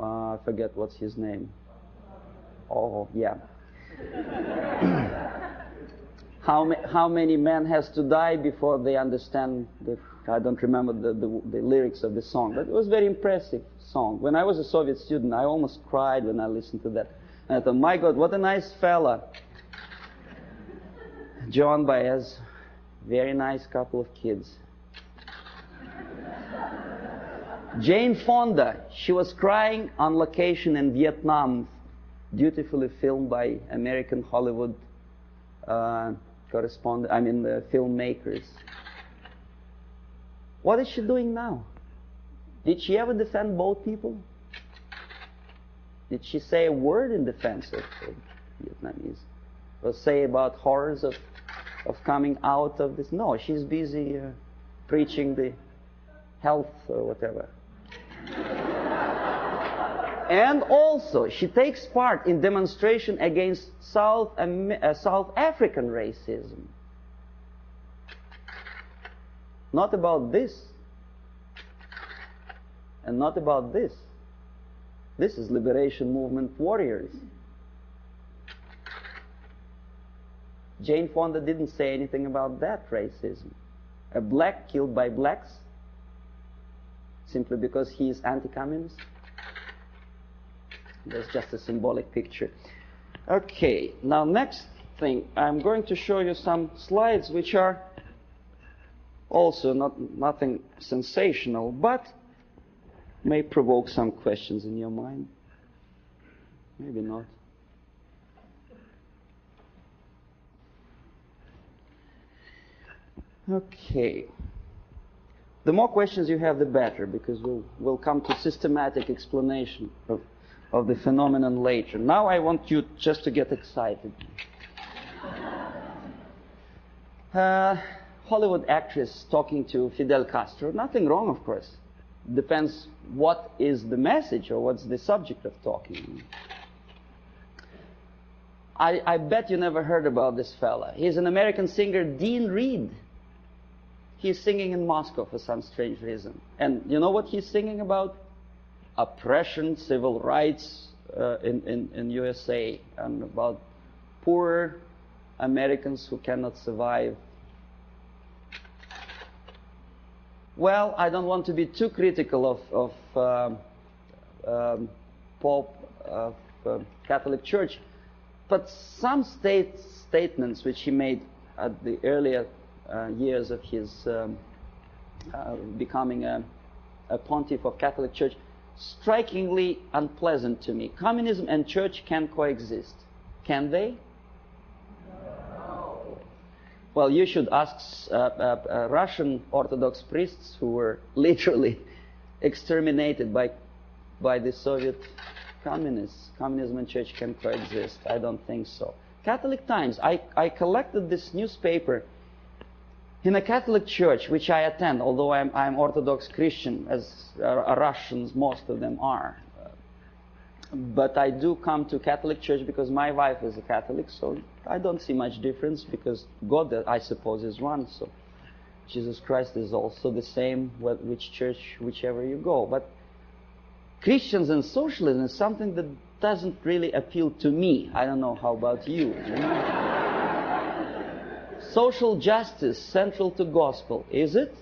I forget what's his name. Oh, yeah. How many men has to die before they understand I don't remember the lyrics of the song, but it was a very impressive song. When I was a Soviet student, I almost cried when I listened to that. And I thought, my God, what a nice fella. John Baez, very nice couple of kids. Jane Fonda, she was crying on location in Vietnam, beautifully filmed by American Hollywood filmmakers. What is she doing now? Did she ever defend both people? Did she say a word in defense of Vietnamese? Or say about horrors of coming out of this? No, she's busy preaching the health or whatever. And also, she takes part in demonstration against South African racism. Not about this. And not about this. This is liberation movement warriors. Jane Fonda didn't say anything about that racism. A black killed by blacks simply because he is anti-communist. That's just a symbolic picture. Okay, now next thing, I'm going to show you some slides which are also nothing sensational, but may provoke some questions in your mind. Maybe not. Okay. The more questions you have, the better, because we'll come to systematic explanation of the phenomenon later. Now I want you just to get excited. Hollywood actress talking to Fidel Castro. Nothing wrong, of course. Depends what is the message or what's the subject of talking. I bet you never heard about this fella. He's an American singer, Dean Reed. He's singing in Moscow for some strange reason. And you know what he's singing about? Oppression, civil rights in USA, and about poor Americans who cannot survive Well, I don't want to be too critical of Pope of Catholic Church, but some statements which he made at the earlier years of his becoming a pontiff of Catholic Church, strikingly unpleasant to me. Communism and church can coexist. Can they? No. Well, you should ask Russian Orthodox priests who were literally exterminated by the Soviet communists. Communism and church can coexist. I don't think so. Catholic Times. I collected this newspaper in a Catholic church which I attend, although I'm Orthodox Christian, as Russians, most of them are. But I do come to Catholic church because my wife is a Catholic, so I don't see much difference, because God, I suppose, is one. So Jesus Christ is also the same, which church, whichever you go. But Christians and socialism is something that doesn't really appeal to me. I don't know how about you. Social justice central to gospel, is it?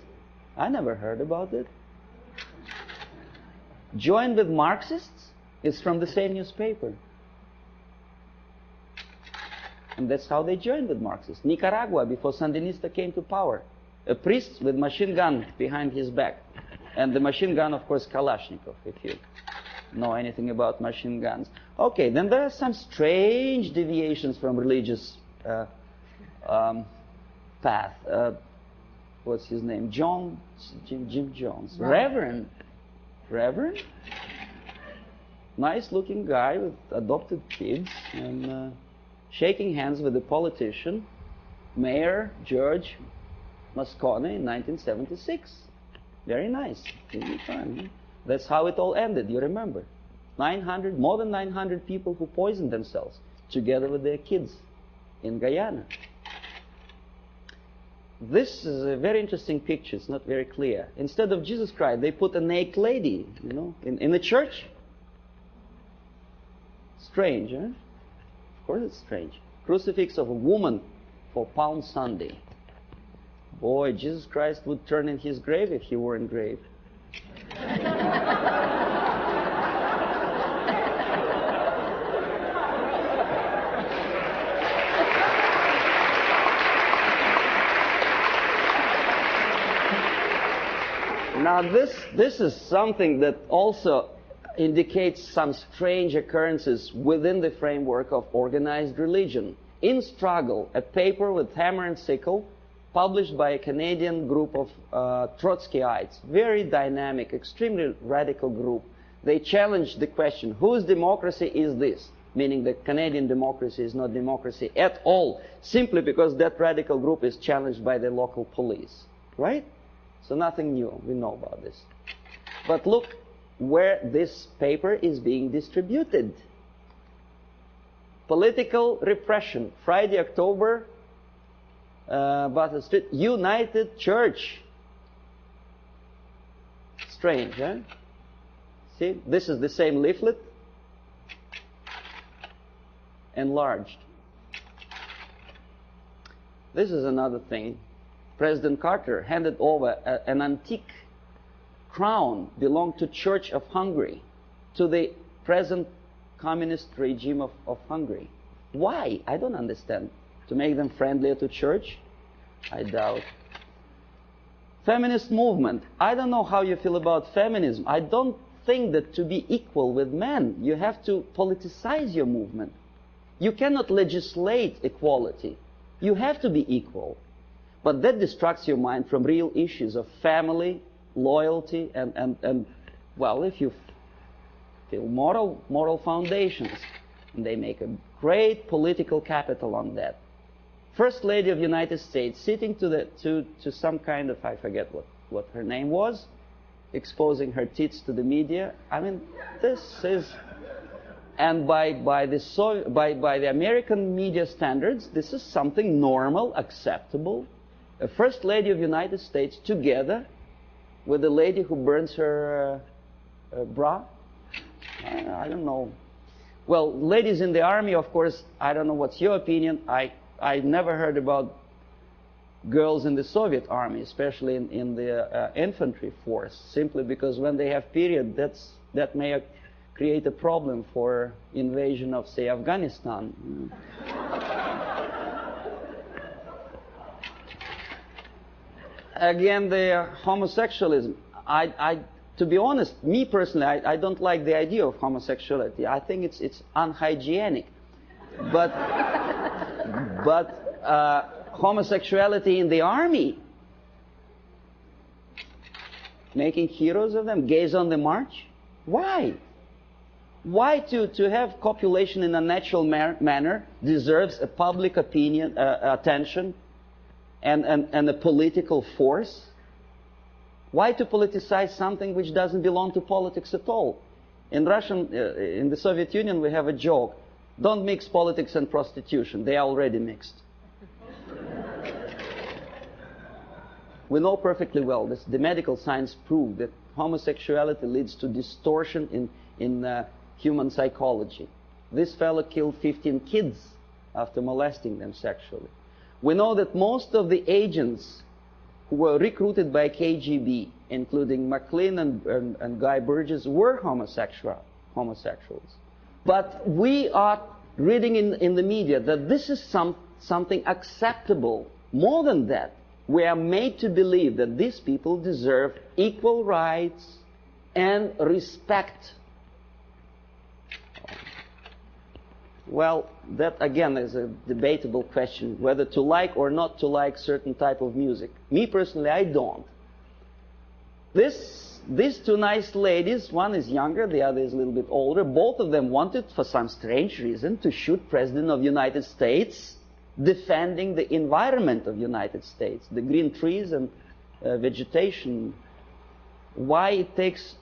I never heard about it. Join with Marxists? It's from the same newspaper. And that's how they joined with Marxists. Nicaragua, before Sandinista came to power. A priest with machine gun behind his back. And the machine gun, of course, Kalashnikov, if you know anything about machine guns. Okay, then there are some strange deviations from religious path. What's his name? Jim Jones. Right. Reverend? Nice looking guy with adopted kids, and shaking hands with the politician, Mayor George Moscone in 1976. Very nice. That's how it all ended, you remember. More than 900 people who poisoned themselves together with their kids in Guyana. This is a very interesting picture. It's not very clear. Instead of Jesus Christ, they put a naked lady, in the church. Strange, huh? Of course it's strange. Crucifix of a woman for Palm Sunday. Boy, Jesus Christ would turn in his grave if he were engraved. Now this is something that also indicates some strange occurrences within the framework of organized religion. In Struggle, a paper with hammer and sickle, published by a Canadian group of Trotskyites, very dynamic, extremely radical group. They challenged the question, whose democracy is this? Meaning that Canadian democracy is not democracy at all, simply because that radical group is challenged by the local police, right? So nothing new, we know about this. But look where this paper is being distributed. Political repression, Friday, October, Bathurst Street, United Church. Strange, huh? See, this is the same leaflet, enlarged. This is another thing. President Carter handed over an antique crown belonging to Church of Hungary to the present communist regime of Hungary. Why? I don't understand. To make them friendlier to church? I doubt. Feminist movement. I don't know how you feel about feminism. I don't think that to be equal with men, you have to politicize your movement. You cannot legislate equality. You have to be equal. But that distracts your mind from real issues of family, loyalty, and well, if you feel moral foundations, and they make a great political capital on that. First Lady of the United States sitting to some kind of, I forget what her name was, exposing her tits to the media. I mean, this is, and by the American media standards, this is something normal, acceptable. A First Lady of the United States together with a lady who burns her bra. I don't know. Well, ladies in the army, of course, I don't know what's your opinion. I never heard about girls in the Soviet army, especially in the infantry force, simply because when they have period, that may create a problem for invasion of, say, Afghanistan. Again, the homosexualism. To be honest, me personally, I don't like the idea of homosexuality. I think it's unhygienic. But homosexuality in the army, making heroes of them, gays on the march? Why? Why to have copulation in a natural manner deserves a public opinion, attention, and a political force? Why to politicize something which doesn't belong to politics at all? In the Soviet Union, we have a joke: don't mix politics and prostitution. They are already mixed. We know perfectly well, the medical science proved that homosexuality leads to distortion in human psychology. This fellow killed 15 kids after molesting them sexually. We know that most of the agents who were recruited by KGB, including McLean and Guy Burgess, were homosexuals. But we are reading in the media that this is something acceptable. More than that, we are made to believe that these people deserve equal rights and respect. Well, that again is a debatable question, whether to like or not to like certain type of music. Me personally, I don't. These two nice ladies, one is younger, the other is a little bit older, both of them wanted, for some strange reason, to shoot President of the United States, defending the environment of the United States, the green trees and vegetation. Why it takes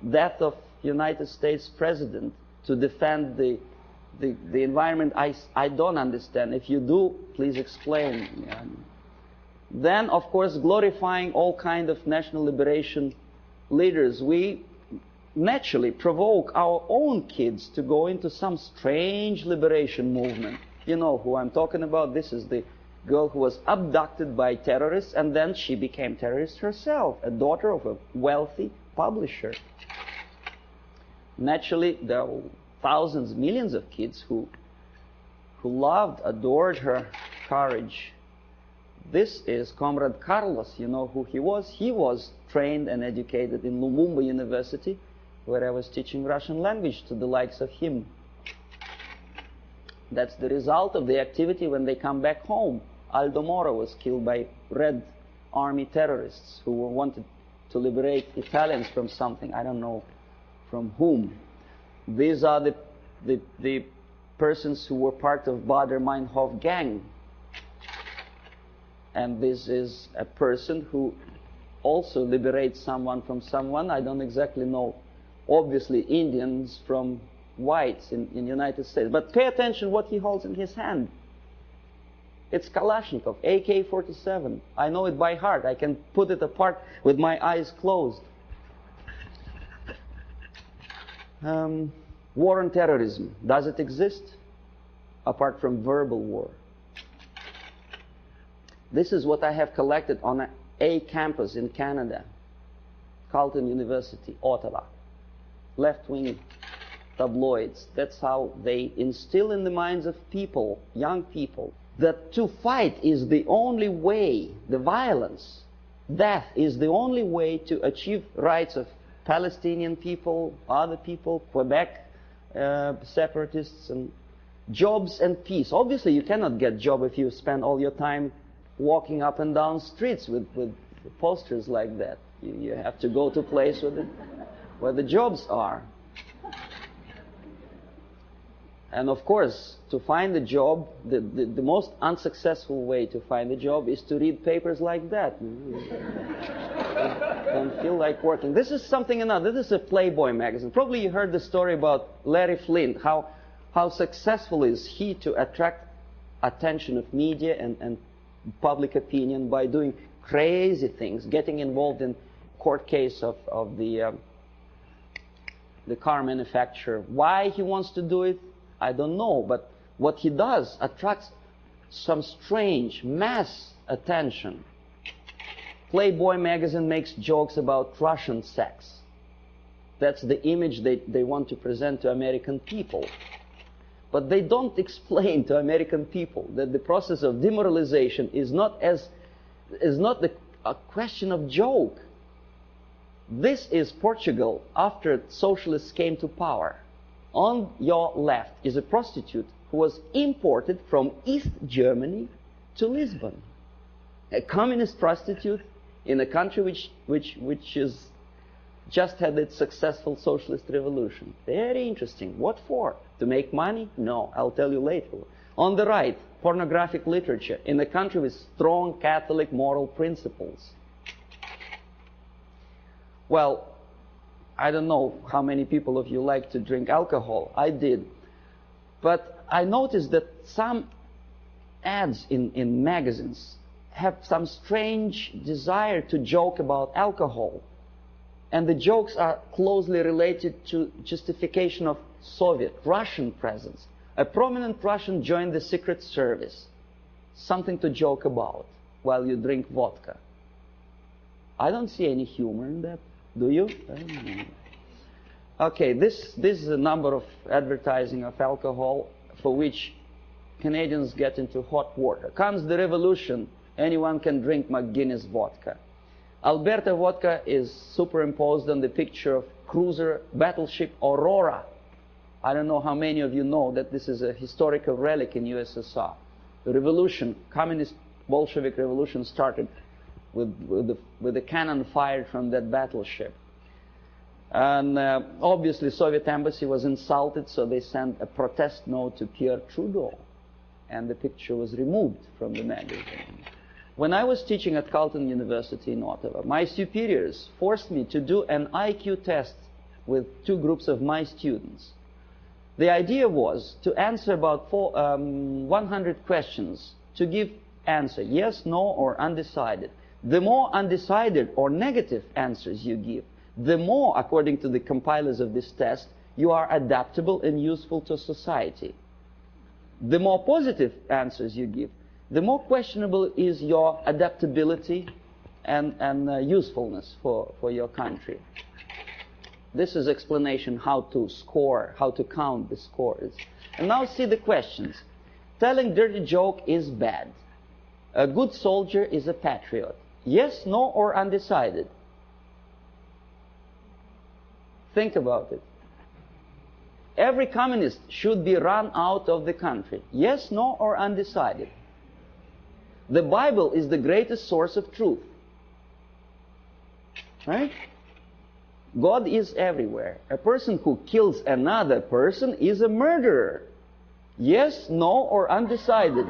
death of United States President to defend the environment, I don't understand. If you do, please explain. Then, of course, glorifying all kind of national liberation leaders, we naturally provoke our own kids to go into some strange liberation movement. You know who I'm talking about. This is the girl who was abducted by terrorists, and then she became terrorist herself, a daughter of a wealthy publisher. Naturally, there are thousands, millions of kids who loved, adored her courage. This is Comrade Carlos. You know who he was? He was trained and educated in Lumumba University, where I was teaching Russian language to the likes of him. That's the result of the activity when they come back home. Aldo Moro was killed by Red Army terrorists who wanted to liberate Italians from something. I don't know from whom. These are the persons who were part of Baader-Meinhof gang. And this is a person who also liberates someone from someone. I don't exactly know. Obviously, Indians from whites in the United States. But pay attention what he holds in his hand. It's Kalashnikov, AK-47. I know it by heart. I can put it apart with my eyes closed. War on terrorism. Does it exist? Apart from verbal war. This is what I have collected on a campus in Canada. Carleton University, Ottawa. Left-wing tabloids. That's how they instill in the minds of people, young people, that to fight is the only way, the violence, death is the only way to achieve rights of Palestinian people, other people, Quebec separatists, and jobs and peace. Obviously, you cannot get a job if you spend all your time walking up and down streets with posters like that. You have to go to a place where the jobs are. And of course, to find a job, the most unsuccessful way to find a job is to read papers like that. Don't feel like working. This is something another. This is a Playboy magazine. Probably you heard the story about Larry Flint, how successful is he to attract attention of media and public opinion by doing crazy things, getting involved in court case of the car manufacturer. Why he wants to do it, I don't know, but what he does attracts some strange mass attention. Playboy magazine makes jokes about Russian sex. That's the image they want to present to American people. But they don't explain to American people that the process of demoralization is not a question of joke. This is Portugal after socialists came to power. On your left is a prostitute who was imported from East Germany to Lisbon. A communist prostitute in a country which is just had its successful socialist revolution. Very interesting. What for? To make money? No, I'll tell you later. On the right, pornographic literature in a country with strong Catholic moral principles. Well, I don't know how many people of you like to drink alcohol. I did. But I noticed that some ads in magazines have some strange desire to joke about alcohol. And the jokes are closely related to justification of Soviet, Russian presence. A prominent Russian joined the secret service. Something to joke about while you drink vodka. I don't see any humor in that. Do you? Okay, this is a number of advertising of alcohol for which Canadians get into hot water. Comes the revolution, anyone can drink McGuinness vodka. Alberta vodka is superimposed on the picture of cruiser battleship Aurora. I don't know how many of you know that this is a historical relic in USSR. The revolution, communist Bolshevik revolution, started with the cannon fired from that battleship. And obviously Soviet embassy was insulted, so they sent a protest note to Pierre Trudeau. And the picture was removed from the magazine. When I was teaching at Carleton University in Ottawa, my superiors forced me to do an IQ test with two groups of my students. The idea was to answer about 100 questions, to give answer, yes, no, or undecided. The more undecided or negative answers you give, the more, according to the compilers of this test, you are adaptable and useful to society. The more positive answers you give, the more questionable is your adaptability and usefulness for your country. This is explanation how to score, how to count the scores. And now see the questions. Telling dirty joke is bad. A good soldier is a patriot. Yes, no, or undecided? Think about it. Every communist should be run out of the country. Yes, no, or undecided? The Bible is the greatest source of truth. Right? God is everywhere. A person who kills another person is a murderer. Yes, no, or undecided?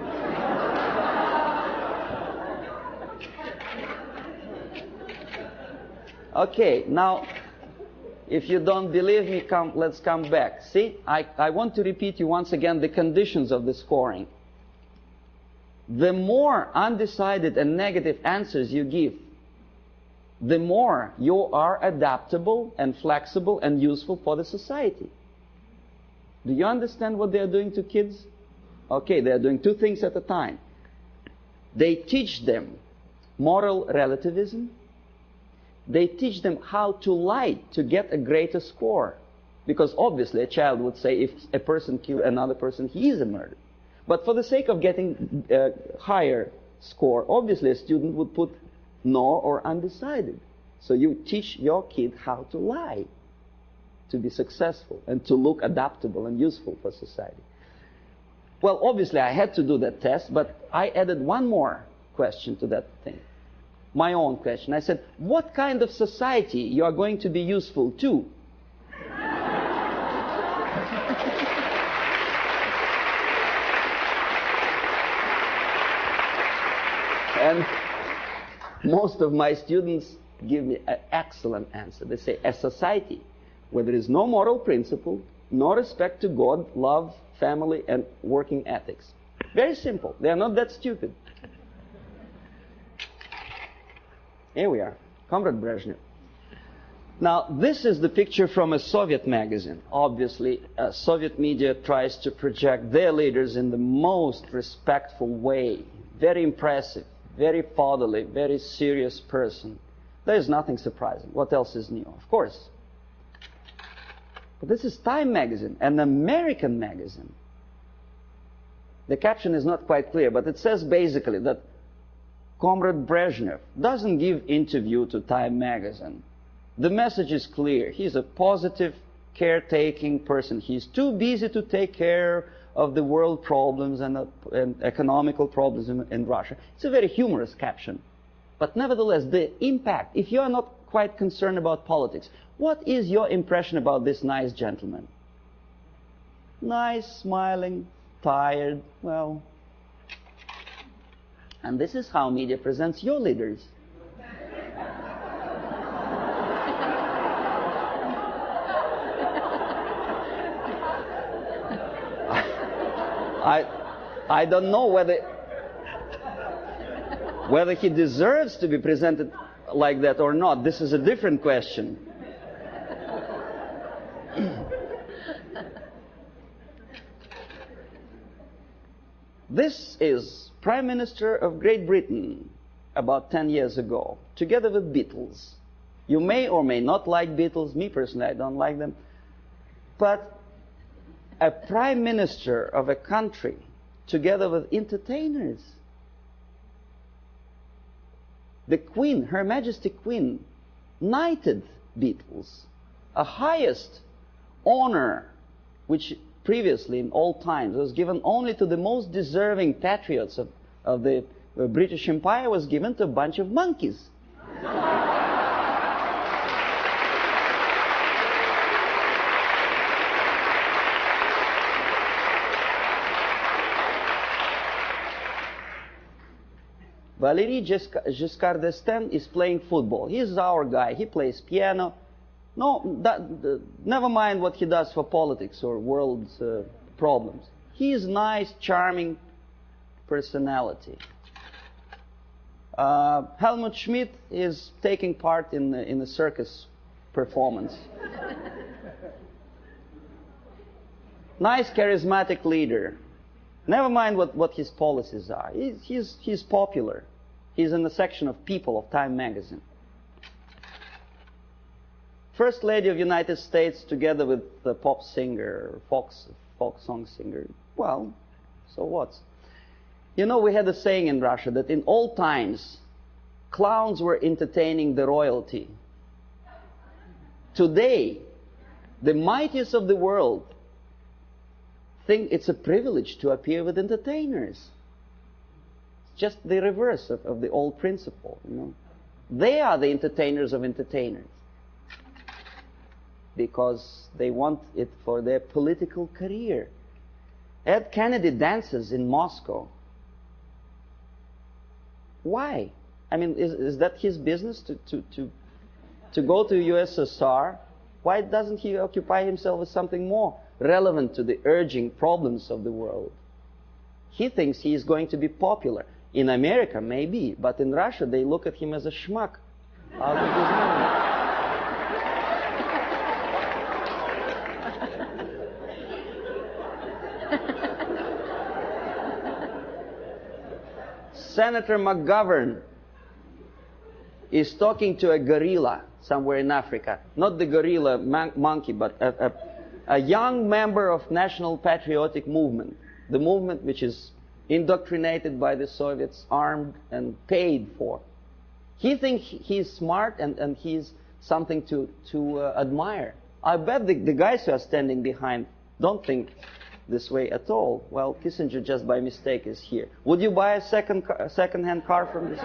Okay, now, if you don't believe me, let's come back. See, I want to repeat you once again the conditions of the scoring. The more undecided and negative answers you give, the more you are adaptable and flexible and useful for the society. Do you understand what they are doing to kids? Okay, they are doing two things at a time. They teach them moral relativism. They teach them how to lie to get a greater score. Because obviously a child would say if a person kills another person, he is a murderer. But for the sake of getting a higher score, obviously a student would put no or undecided. So you teach your kid how to lie to be successful and to look adaptable and useful for society. Well, obviously I had to do that test, but I added one more question to that thing. My own question. I said, what kind of society you are going to be useful to? And most of my students give me an excellent answer. They say, a society where there is no moral principle, no respect to God, love, family, and working ethics. Very simple. They are not that stupid. Here we are. Comrade Brezhnev. Now, this is the picture from a Soviet magazine. Obviously, Soviet media tries to project their leaders in the most respectful way. Very impressive, very fatherly, very serious person. There is nothing surprising. What else is new? Of course. But this is Time magazine, an American magazine. The caption is not quite clear, but it says basically that Comrade Brezhnev doesn't give interview to Time magazine. The message is clear. He's a positive, caretaking person. He's too busy to take care of the world problems and economical problems in Russia. It's a very humorous caption. But nevertheless, the impact, if you are not quite concerned about politics, what is your impression about this nice gentleman? Nice, smiling, tired, well. And this is how media presents your leaders. I don't know whether he deserves to be presented like that or not. This is a different question. This is Prime Minister of Great Britain about 10 years ago, together with Beatles. You may or may not like Beatles. Me personally, I don't like them. But a Prime Minister of a country together with entertainers. The Queen, Her Majesty Queen, knighted Beatles, a highest honor which previously in all times was given only to the most deserving patriots of the British Empire, was given to a bunch of monkeys. Valéry Giscard d'Estaing is playing football. He's our guy. He plays piano. No, never mind what he does for politics or world problems. He is nice, charming personality. Helmut Schmidt is taking part in a circus performance. Nice, charismatic leader. Never mind what his policies are. He's popular. He's in the section of People of Time magazine. First Lady of the United States together with the pop singer, folk song singer. Well, so what? You know, we had a saying in Russia that in all times, clowns were entertaining the royalty. Today, the mightiest of the world think it's a privilege to appear with entertainers. It's just the reverse of the old principle, you know. They are the entertainers of entertainers because they want it for their political career. Ed Kennedy dances in Moscow. Why? I mean, is that his business to go to USSR? Why doesn't he occupy himself with something more relevant to the urging problems of the world? He thinks he is going to be popular. In America, maybe, but in Russia, they look at him as a schmuck out of his mind. Senator McGovern is talking to a gorilla somewhere in Africa. Not the gorilla monkey, but a young member of National Patriotic Movement. The movement which is indoctrinated by the Soviets, armed and paid for. He thinks he's smart and he's something to admire. I bet the guys who are standing behind don't think this way at all. Well, Kissinger just by mistake is here. Would you buy a second-hand car from this?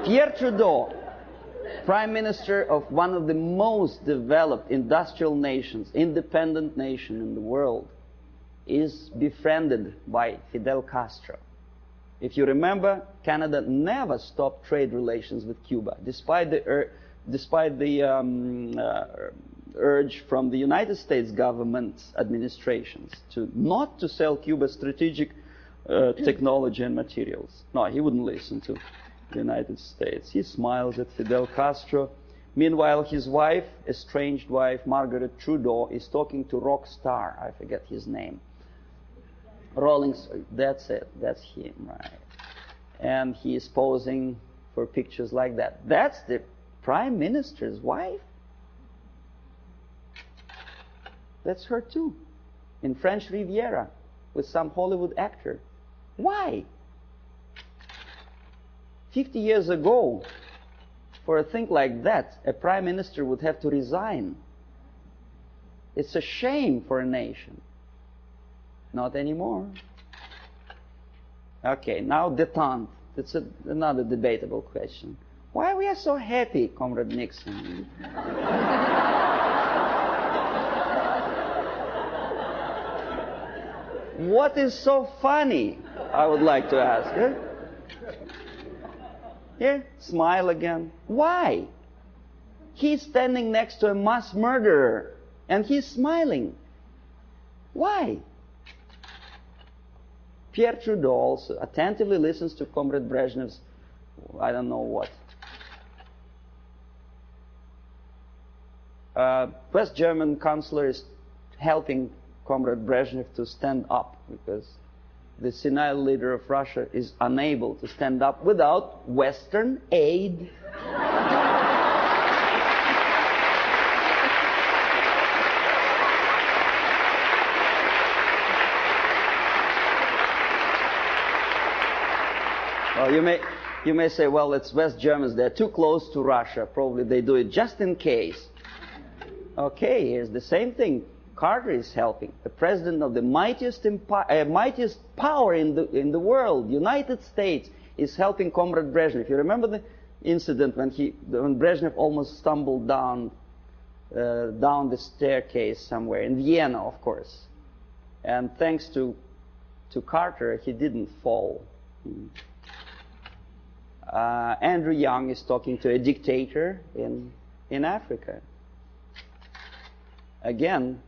Pierre Trudeau, Prime Minister of one of the most developed industrial nations, independent nation in the world, is befriended by Fidel Castro. If you remember, Canada never stopped trade relations with Cuba, despite the urge from the United States government administrations not to sell Cuba strategic technology and materials. No, he wouldn't listen to the United States. He smiles at Fidel Castro. Meanwhile, his wife, estranged wife, Margaret Trudeau, is talking to rock star. I forget his name. That's it. That's him, right? And he is posing for pictures like that. That's the Prime Minister's wife? That's her too. In French Riviera with some Hollywood actor. Why? 50 years ago, for a thing like that, a prime minister would have to resign. It's a shame for a nation. Not anymore. Okay, now détente. It's another debatable question. Why we are so happy, Comrade Nixon? What is so funny, I would like to ask. Yeah, smile again. Why? He's standing next to a mass murderer, and he's smiling. Why? Pierre Trudeau also attentively listens to Comrade Brezhnev's, I don't know what. West German chancellor is helping Comrade Brezhnev to stand up because the senile leader of Russia is unable to stand up without Western aid. Well, you may say, well, it's West Germans. They're too close to Russia. Probably they do it just in case. Okay, here's the same thing. Carter is helping. The president of the mightiest power in the world, United States, is helping Comrade Brezhnev. You remember the incident when Brezhnev almost stumbled down the staircase somewhere in Vienna, of course. And thanks to Carter, he didn't fall. Andrew Young is talking to a dictator in Africa. Again,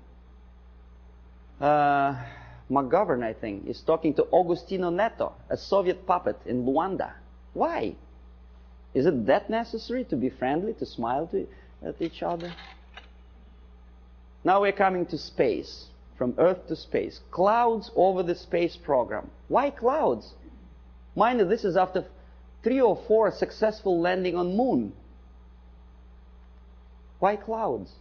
McGovern, I think, is talking to Agostino Neto, a Soviet puppet in Luanda. Why? Is it that necessary to be friendly, to smile at each other? Now we're coming to space, from Earth to space. Clouds over the space program. Why clouds? Mind you, this is after 3 or 4 successful landing on Moon. Why clouds?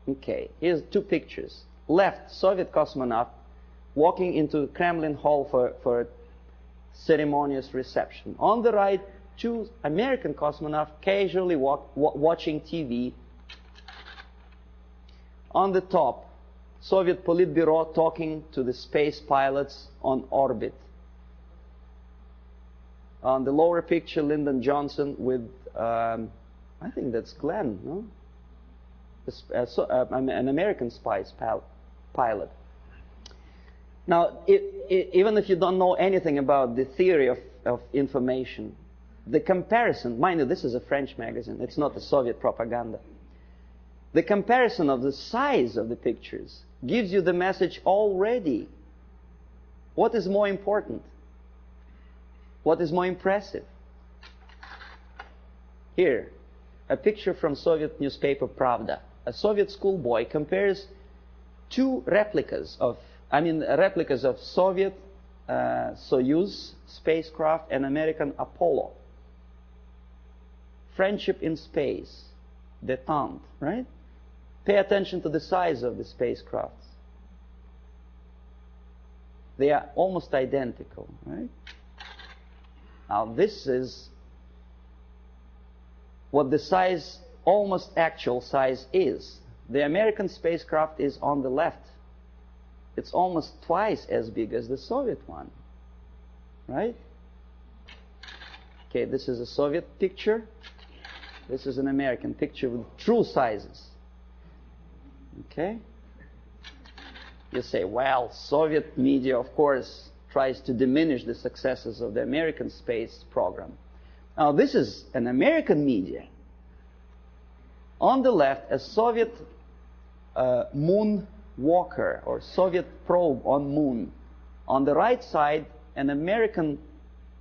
Okay, here's 2 pictures. Left, Soviet cosmonaut walking into Kremlin Hall for a ceremonious reception. On the right, 2 American cosmonauts casually watching TV. On the top, Soviet Politburo talking to the space pilots on orbit. On the lower picture, Lyndon Johnson with, I think that's Glenn, no? An American spice pilot. Now, even if you don't know anything about the theory of information, the comparison, mind you, this is a French magazine, it's not a Soviet propaganda. The comparison of the size of the pictures gives you the message already. What is more important? What is more impressive? Here, a picture from Soviet newspaper Pravda. A Soviet schoolboy compares 2 replicas of Soviet Soyuz spacecraft and American Apollo. Friendship in space, détente, right? Pay attention to the size of the spacecrafts. They are almost identical, right? Now this is what the size, almost actual size is. The American spacecraft is on the left. It's almost twice as big as the Soviet one, right? Okay, this is a Soviet picture. This is an American picture with true sizes. Okay? You say, well, Soviet media, of course, tries to diminish the successes of the American space program. Now, this is an American media. On the left, a Soviet moon walker or Soviet probe on Moon. On the right side, an American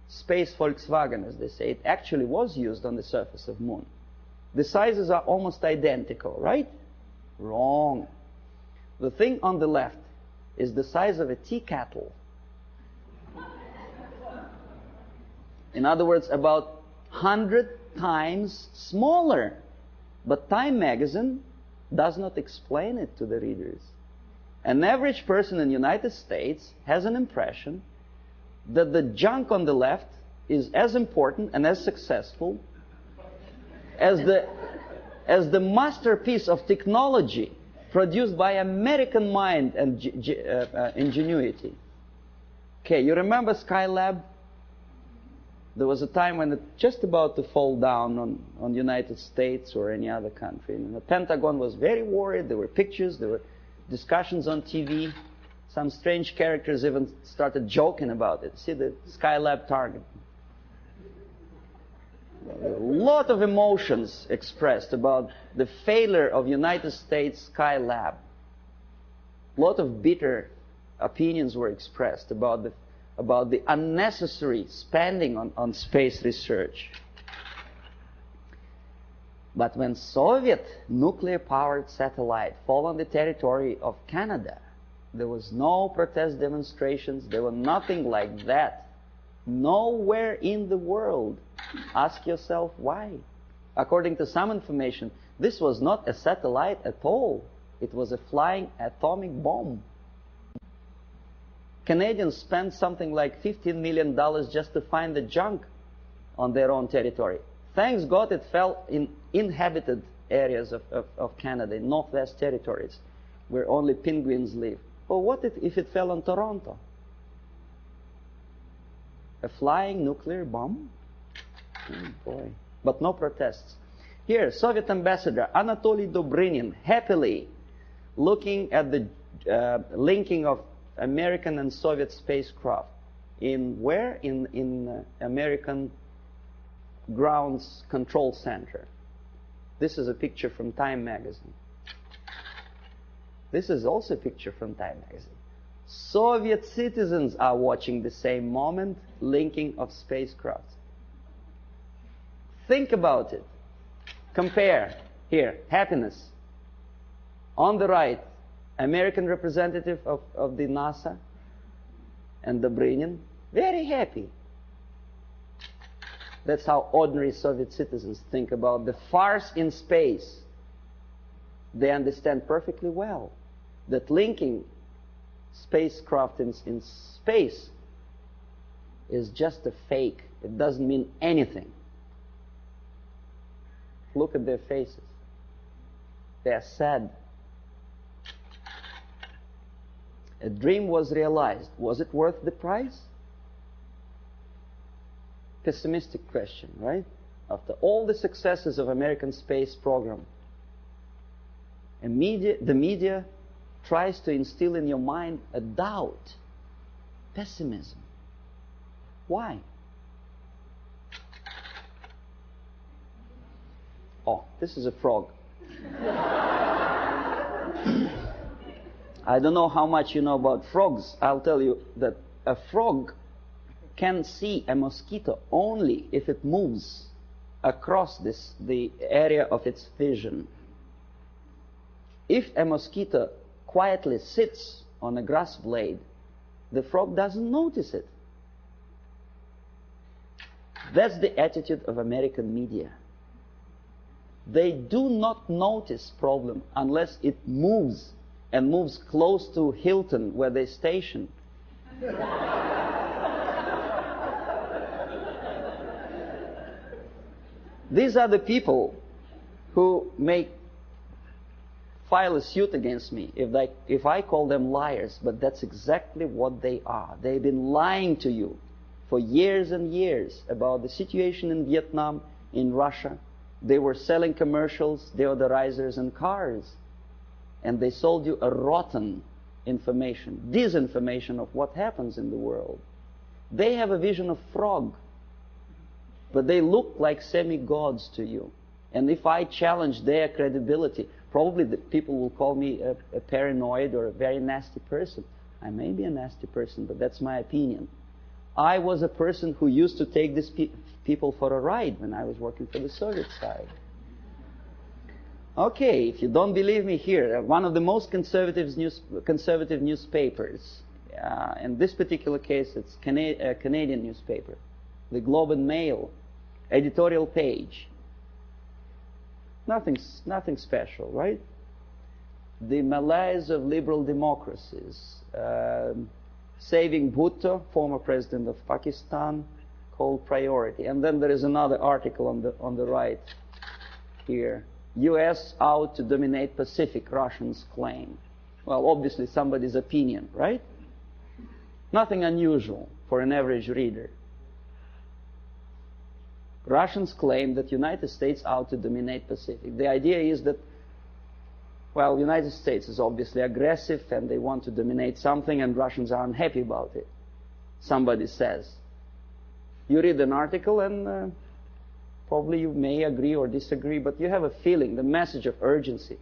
space Volkswagen, as they say, it actually was used on the surface of Moon. The sizes are almost identical, right? Wrong. The thing on the left is the size of a tea kettle. In other words, about 100 times smaller. But Time magazine does not explain it to the readers. An average person in the United States has an impression that the junk on the left is as important and as successful as the masterpiece of technology produced by American mind and ingenuity. Okay, you remember Skylab? There was a time when it just about to fall down on the United States or any other country. And the Pentagon was very worried. There were pictures, there were discussions on TV. Some strange characters even started joking about it. See the Skylab target. A lot of emotions expressed about the failure of United States Skylab. A lot of bitter opinions were expressed about the unnecessary spending on space research. But when Soviet nuclear-powered satellite fall on the territory of Canada, there was no protest demonstrations. There were nothing like that. Nowhere in the world. Ask yourself why. According to some information, this was not a satellite at all. It was a flying atomic bomb. Canadians spent something like $15 million just to find the junk on their own territory. Thanks God it fell in inhabited areas of Canada, in Northwest Territories, where only penguins live. But what if it fell on Toronto? A flying nuclear bomb? Oh boy. But no protests. Here, Soviet ambassador Anatoly Dobrynin happily looking at the linking of American and Soviet spacecraft. In where? In American Grounds Control Center. This is a picture from Time magazine. This is also a picture from Time magazine. Soviet citizens are watching the same moment, linking of spacecraft. Think about it. Compare. Here, happiness. On the right, American representative of the NASA and Dobrynin, very happy. That's how ordinary Soviet citizens think about the farce in space. They understand perfectly well that linking spacecraft in space is just a fake. It doesn't mean anything. Look at their faces. They are sad. A dream was realized. Was it worth the price? Pessimistic question, right? After all the successes of American space program, the media tries to instill in your mind a doubt, pessimism. Why? Oh, this is a frog. I don't know how much you know about frogs. I'll tell you that a frog can see a mosquito only if it moves across the area of its vision. If a mosquito quietly sits on a grass blade, the frog doesn't notice it. That's the attitude of American media. They do not notice problem unless it moves, and moves close to Hilton where they station. These are the people who may file a suit against me if I call them liars, but that's exactly what they are. They've been lying to you for years and years about the situation in Vietnam, in Russia. They were selling commercials, deodorizers and cars, and they sold you a rotten information, disinformation of what happens in the world. They have a vision of frog, but they look like semi-gods to you. And if I challenge their credibility, probably the people will call me a paranoid or a very nasty person. I may be a nasty person, but that's my opinion. I was a person who used to take these people for a ride when I was working for the Soviet side. Okay, if you don't believe me, here, one of the most conservative newspapers, in this particular case, it's a Canadian newspaper, the Globe and Mail, editorial page. Nothing special, right? The malaise of liberal democracies. Saving Bhutto, former president of Pakistan, called priority. And then there is another article on the right here. U.S. out to dominate Pacific, Russians claim. Well, obviously somebody's opinion, right? Nothing unusual for an average reader. Russians claim that United States out to dominate Pacific. The idea is that, well, United States is obviously aggressive and they want to dominate something and Russians are unhappy about it. Somebody says. You read an article and probably you may agree or disagree, but you have a feeling, the message of urgency.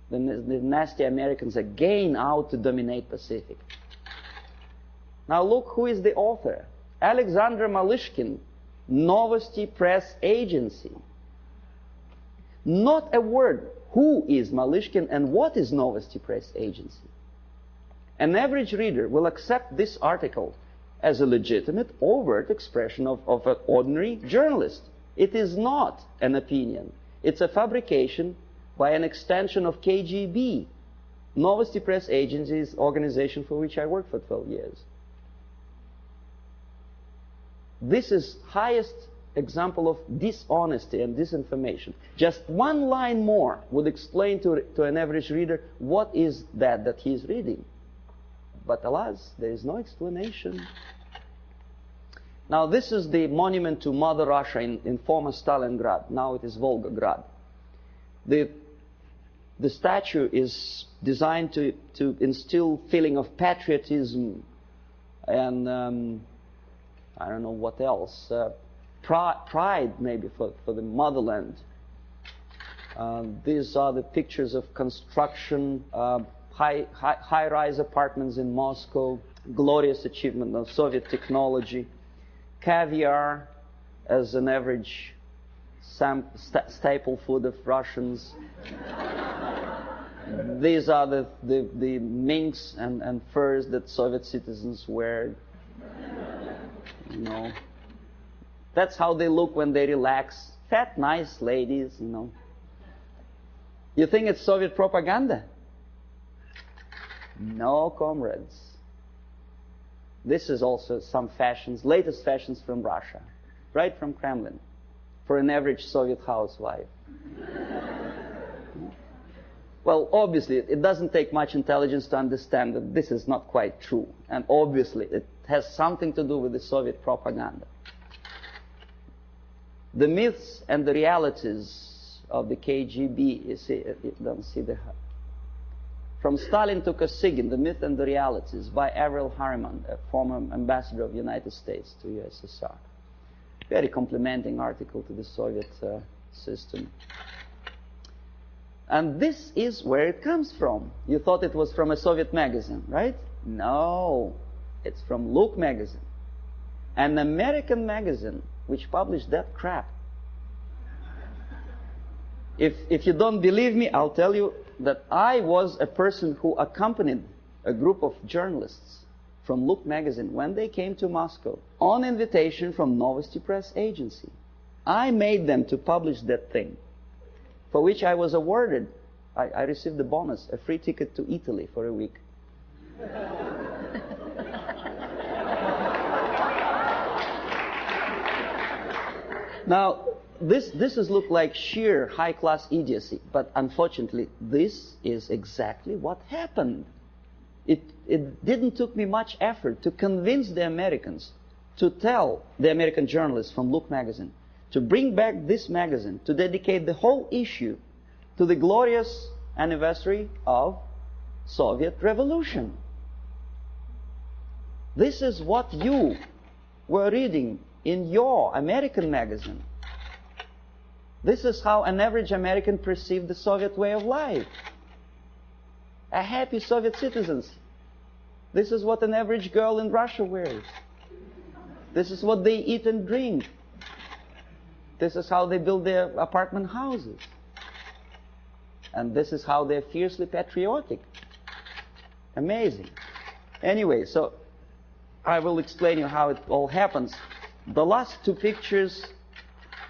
The nasty Americans again out to dominate Pacific. Now look who is the author. Alexander Malishkin, Novosti Press Agency. Not a word. Who is Malishkin and what is Novosti Press Agency? An average reader will accept this article as a legitimate, overt expression of an ordinary journalist. It is not an opinion. It's a fabrication by an extension of KGB. Novosti Press Agency is an organization for which I worked for 12 years. This is highest example of dishonesty and disinformation. Just one line more would explain to an average reader what is that he is reading. But alas, there is no explanation. Now this is the monument to Mother Russia in former Stalingrad. Now it is Volgograd. The statue is designed to instill feeling of patriotism and I don't know what else. Pride maybe for the motherland. These are the pictures of construction, high-rise apartments in Moscow, glorious achievement of Soviet technology, caviar as an average staple food of Russians. These are the minks and furs that Soviet citizens wear. You know. That's how they look when they relax. Fat, nice ladies, you know. You think it's Soviet propaganda? No, comrades. This is also some fashions, latest fashions from Russia, right from Kremlin, for an average Soviet housewife. Well, obviously, it doesn't take much intelligence to understand that this is not quite true. And obviously, it has something to do with the Soviet propaganda. The myths and the realities of the KGB, you don't see the... From Stalin to Kosygin, The Myth and the Realities, by Avril Harriman, a former ambassador of the United States to USSR. Very complimenting article to the Soviet system. And this is where it comes from. You thought it was from a Soviet magazine, right? No, it's from Look magazine, an American magazine which published that crap. If you don't believe me, I'll tell you that I was a person who accompanied a group of journalists from Look magazine when they came to Moscow on invitation from Novosti Press Agency. I made them to publish that thing, for which I was awarded, I received the bonus, a free ticket to Italy for a week. Now, this has looked like sheer high-class idiocy, but unfortunately, this is exactly what happened. It didn't took me much effort to convince the Americans, to tell the American journalists from Look magazine, to bring back this magazine, to dedicate the whole issue to the glorious anniversary of Soviet Revolution. This is what you were reading in your American magazine. This is how an average American perceived the Soviet way of life. A happy Soviet citizens. This is what an average girl in Russia wears. This is what they eat and drink. This is how they build their apartment houses. And this is how they're fiercely patriotic. Amazing. Anyway, so I will explain you how it all happens. The last two pictures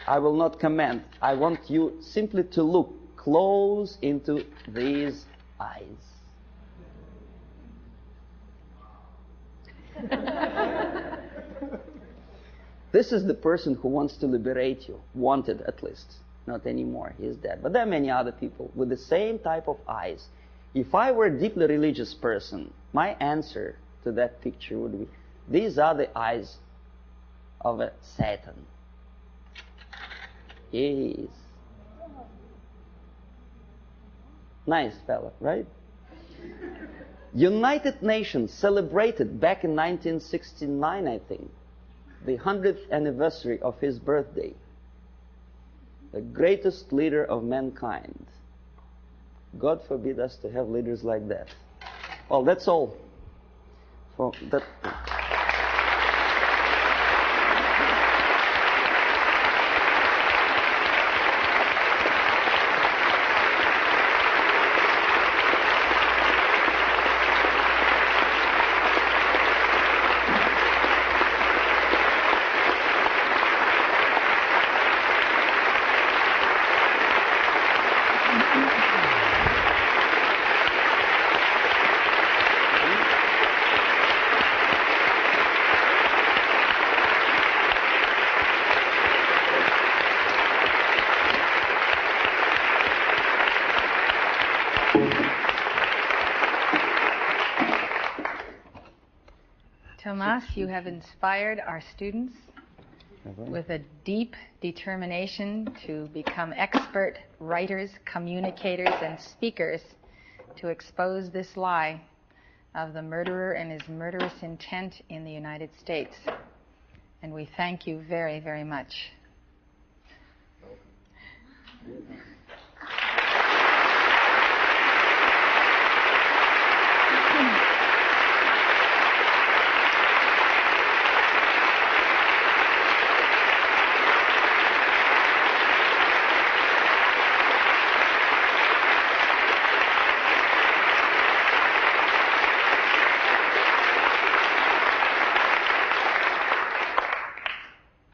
I will not comment. I want you simply to look close into these eyes. This is the person who wants to liberate you, wanted at least. Not anymore, he is dead. But there are many other people with the same type of eyes. If I were a deeply religious person, my answer to that picture would be, these are the eyes of a Satan. Yes. Nice fella, right? United Nations celebrated back in 1969, I think, the 100th anniversary of his birthday. The greatest leader of mankind. God forbid us to have leaders like that. Well, that's all. For that. Tomas, you have inspired our students with a deep determination to become expert writers, communicators, and speakers to expose this lie of the murderer and his murderous intent in the United States. And we thank you very, very much.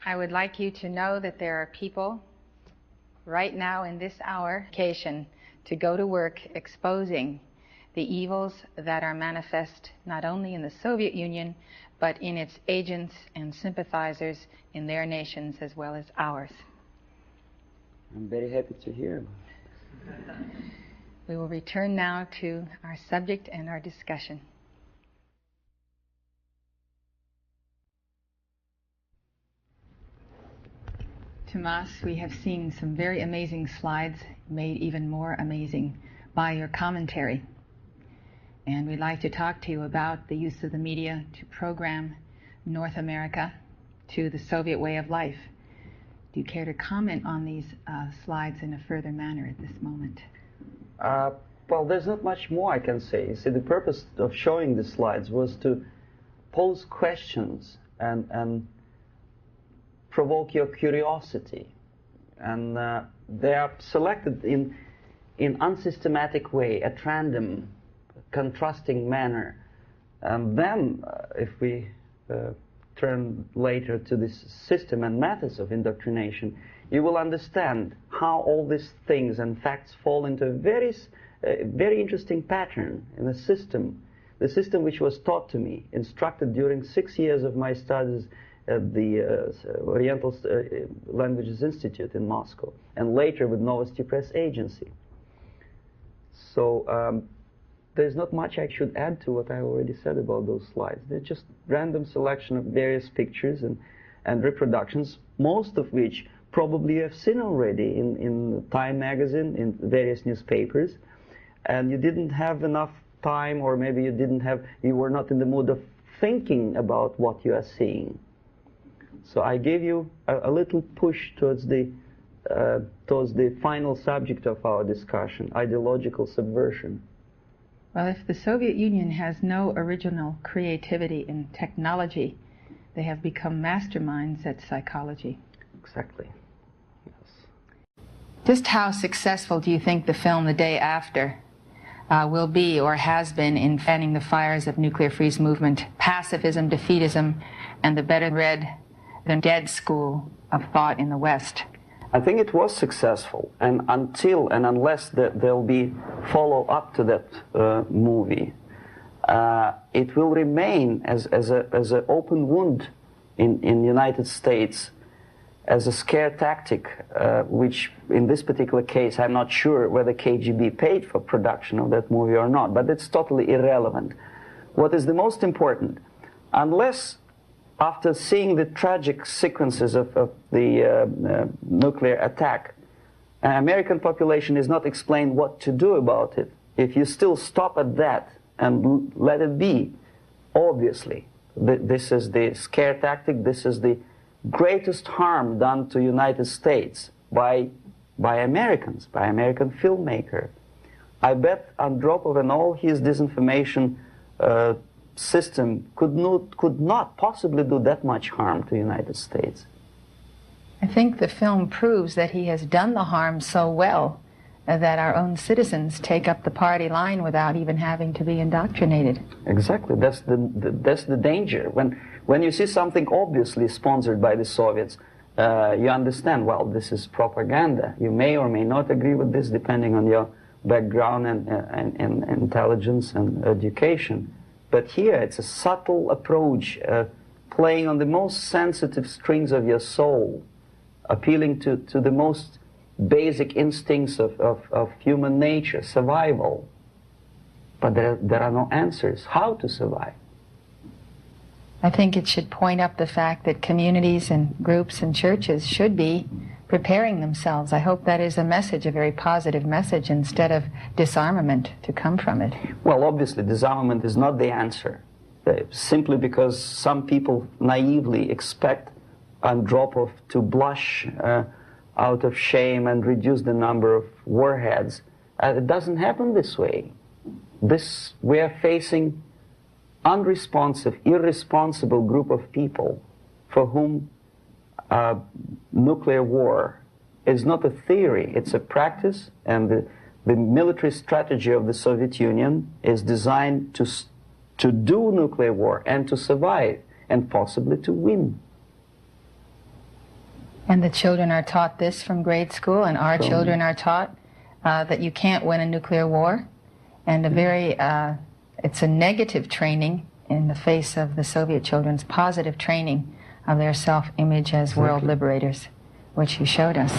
I would like you to know that there are people right now in this hour to go to work exposing the evils that are manifest not only in the Soviet Union, but in its agents and sympathizers in their nations as well as ours. I'm very happy to hear. We will return now to our subject and our discussion. Tomas, we have seen some very amazing slides, made even more amazing by your commentary. And we'd like to talk to you about the use of the media to program North America to the Soviet way of life. Do you care to comment on these slides in a further manner at this moment? Well, there's not much more I can say. You see, the purpose of showing the slides was to pose questions and provoke your curiosity, and they are selected in unsystematic way, at random, contrasting manner. And then, if we turn later to this system and methods of indoctrination, you will understand how all these things and facts fall into a very interesting pattern in the system which was taught to me, instructed during 6 years of my studies at the Oriental Languages Institute in Moscow, and later with Novosti Press Agency. So there's not much I should add to what I already said about those slides. They're just random selection of various pictures and reproductions, most of which probably you have seen already in Time magazine, in various newspapers, and you didn't have enough time, or maybe you were not in the mood of thinking about what you are seeing. So I gave you a little push towards the final subject of our discussion, ideological subversion. Well, if the Soviet Union has no original creativity in technology, they have become masterminds at psychology. Exactly. Yes. Just how successful do you think the film The Day After will be or has been in fanning the fires of nuclear freeze movement, pacifism, defeatism, and the better read than dead school of thought in the West? I think it was successful, and until and unless there'll be follow-up to that movie, it will remain as an open wound in the United States, as a scare tactic, which in this particular case, I'm not sure whether KGB paid for production of that movie or not, but it's totally irrelevant. What is the most important, unless after seeing the tragic sequences of the nuclear attack, an American population is not explained what to do about it. If you still stop at that and let it be, obviously, this is the scare tactic, this is the greatest harm done to the United States by Americans, by American filmmaker. I bet Andropov and all his disinformation system could not possibly do that much harm to the United States. I think the film proves that he has done the harm so well that our own citizens take up the party line without even having to be indoctrinated. Exactly. That's the danger. When you see something obviously sponsored by the Soviets, you understand, well, this is propaganda. You may or may not agree with this depending on your background and intelligence and education. But here it's a subtle approach, playing on the most sensitive strings of your soul, appealing to the most basic instincts of human nature, survival. But there are no answers how to survive. I think it should point up the fact that communities and groups and churches should be preparing themselves. I hope that is a message, a very positive message, instead of disarmament to come from it. Well, obviously, disarmament is not the answer, simply because some people naively expect Andropov to blush out of shame and reduce the number of warheads. It doesn't happen this way. We are facing unresponsive, irresponsible group of people for whom nuclear war is not a theory, it's a practice, and the military strategy of the Soviet Union is designed to do nuclear war and to survive and possibly to win. And the children are taught this from grade school, and our children are taught that you can't win a nuclear war, and it's a negative training in the face of the Soviet children's positive training of their self-image as world liberators, which you showed us.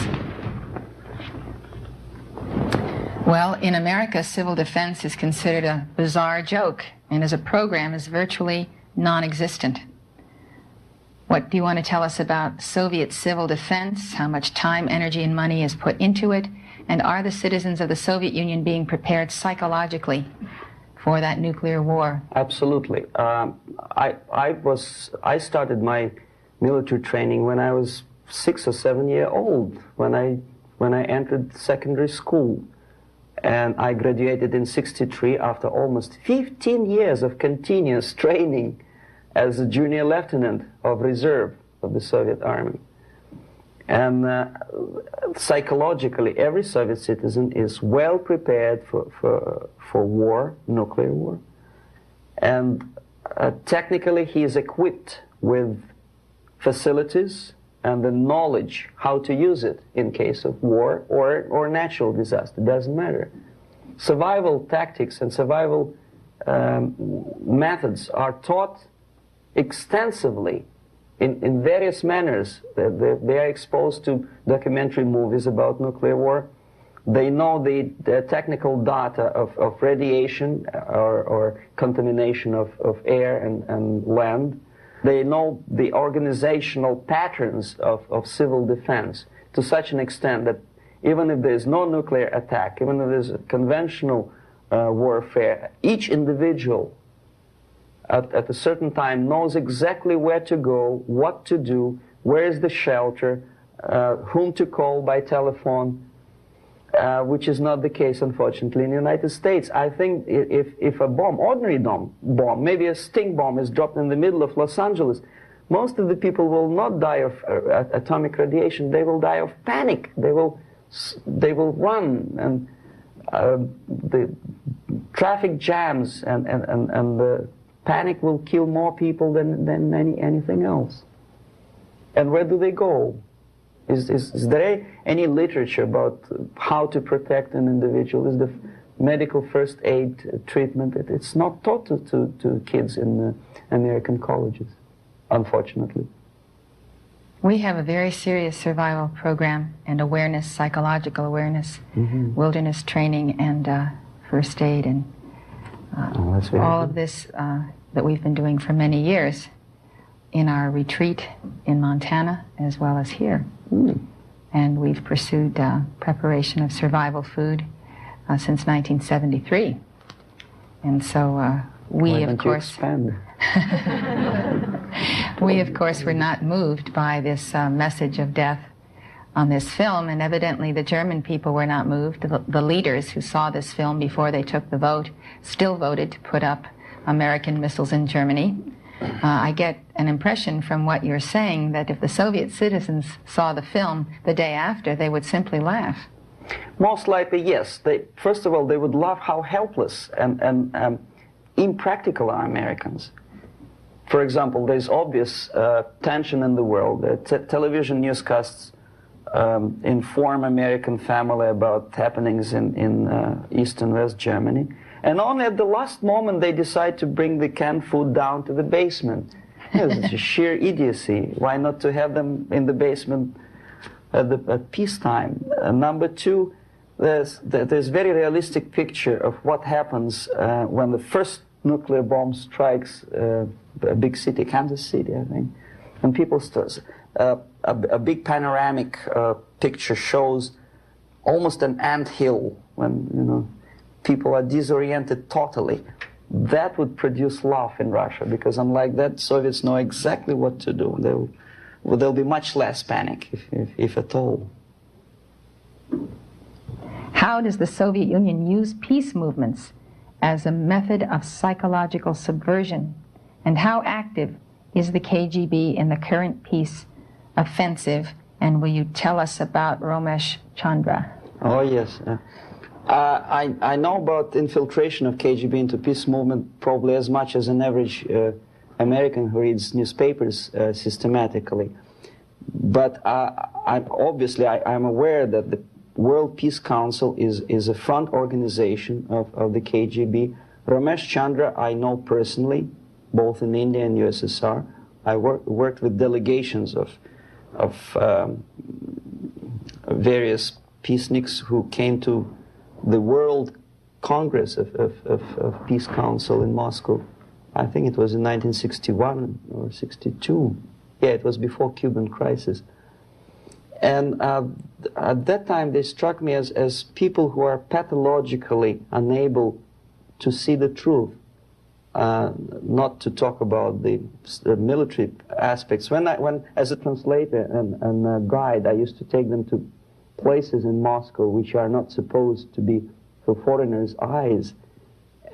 Well, in America, civil defense is considered a bizarre joke, and as a program is virtually non-existent. What do you want to tell us about Soviet civil defense, how much time, energy, and money is put into it, and are the citizens of the Soviet Union being prepared psychologically for that nuclear war? Absolutely. I started my military training when I was 6 or 7 years old, when I entered secondary school. And I graduated in '63 after almost 15 years of continuous training as a junior lieutenant of reserve of the Soviet Army. And psychologically, every Soviet citizen is well prepared for war, nuclear war. And technically, he is equipped with facilities and the knowledge how to use it in case of war or natural disaster. Doesn't matter. Survival tactics and survival methods are taught extensively in various manners. They are exposed to documentary movies about nuclear war. They know the technical data of radiation or contamination of air and land. They know the organizational patterns of civil defense to such an extent that even if there is no nuclear attack, even if there is conventional warfare, each individual at a certain time knows exactly where to go, what to do, where is the shelter, whom to call by telephone. which is not the case, unfortunately, in the United States. I think if a bomb, ordinary bomb, maybe a stink bomb is dropped in the middle of Los Angeles, most of the people will not die of atomic radiation. They will die of panic. They will run, and the traffic jams and the panic will kill more people than anything else. And where do they go? Is there any literature about how to protect an individual? Is the medical first aid treatment? It's not taught to kids in American colleges, unfortunately. We have a very serious survival program and awareness, psychological awareness, wilderness training, and first aid, and all of this that we've been doing for many years in our retreat in Montana as well as here. And we've pursued preparation of survival food since 1973. And so we, of course, we, of course, were not moved by this message of death on this film, and evidently the German people were not moved. The leaders who saw this film before they took the vote still voted to put up American missiles in Germany. I get an impression from what you're saying that if the Soviet citizens saw the film the day after, they would simply laugh. Most likely, yes. First of all, they would laugh how helpless and impractical are Americans. For example, there's obvious tension in the world. Television newscasts inform American family about happenings in East and West Germany. And only at the last moment they decide to bring the canned food down to the basement. It's sheer idiocy. Why not to have them in the basement at peacetime? Number two, there's very realistic picture of what happens when the first nuclear bomb strikes a big city, Kansas City, I think. And people start, a big panoramic picture shows almost an anthill when, you know, people are disoriented totally. That would produce laugh in Russia, because unlike that, Soviets know exactly what to do. There'll be much less panic, if at all. How does the Soviet Union use peace movements as a method of psychological subversion? And how active is the KGB in the current peace offensive? And will you tell us about Ramesh Chandra? Oh, yes. I know about infiltration of KGB into peace movement probably as much as an average American who reads newspapers systematically. But I'm aware that the World Peace Council is a front organization of the KGB. Ramesh Chandra I know personally, both in India and USSR. I worked with delegations of various peaceniks who came to the World Congress of Peace Council in Moscow. I think it was in 1961 or 62. Yeah, it was before Cuban crisis. And at that time they struck me as people who are pathologically unable to see the truth, not to talk about the military aspects. When as a translator and a guide, I used to take them to places in Moscow which are not supposed to be for foreigners' eyes.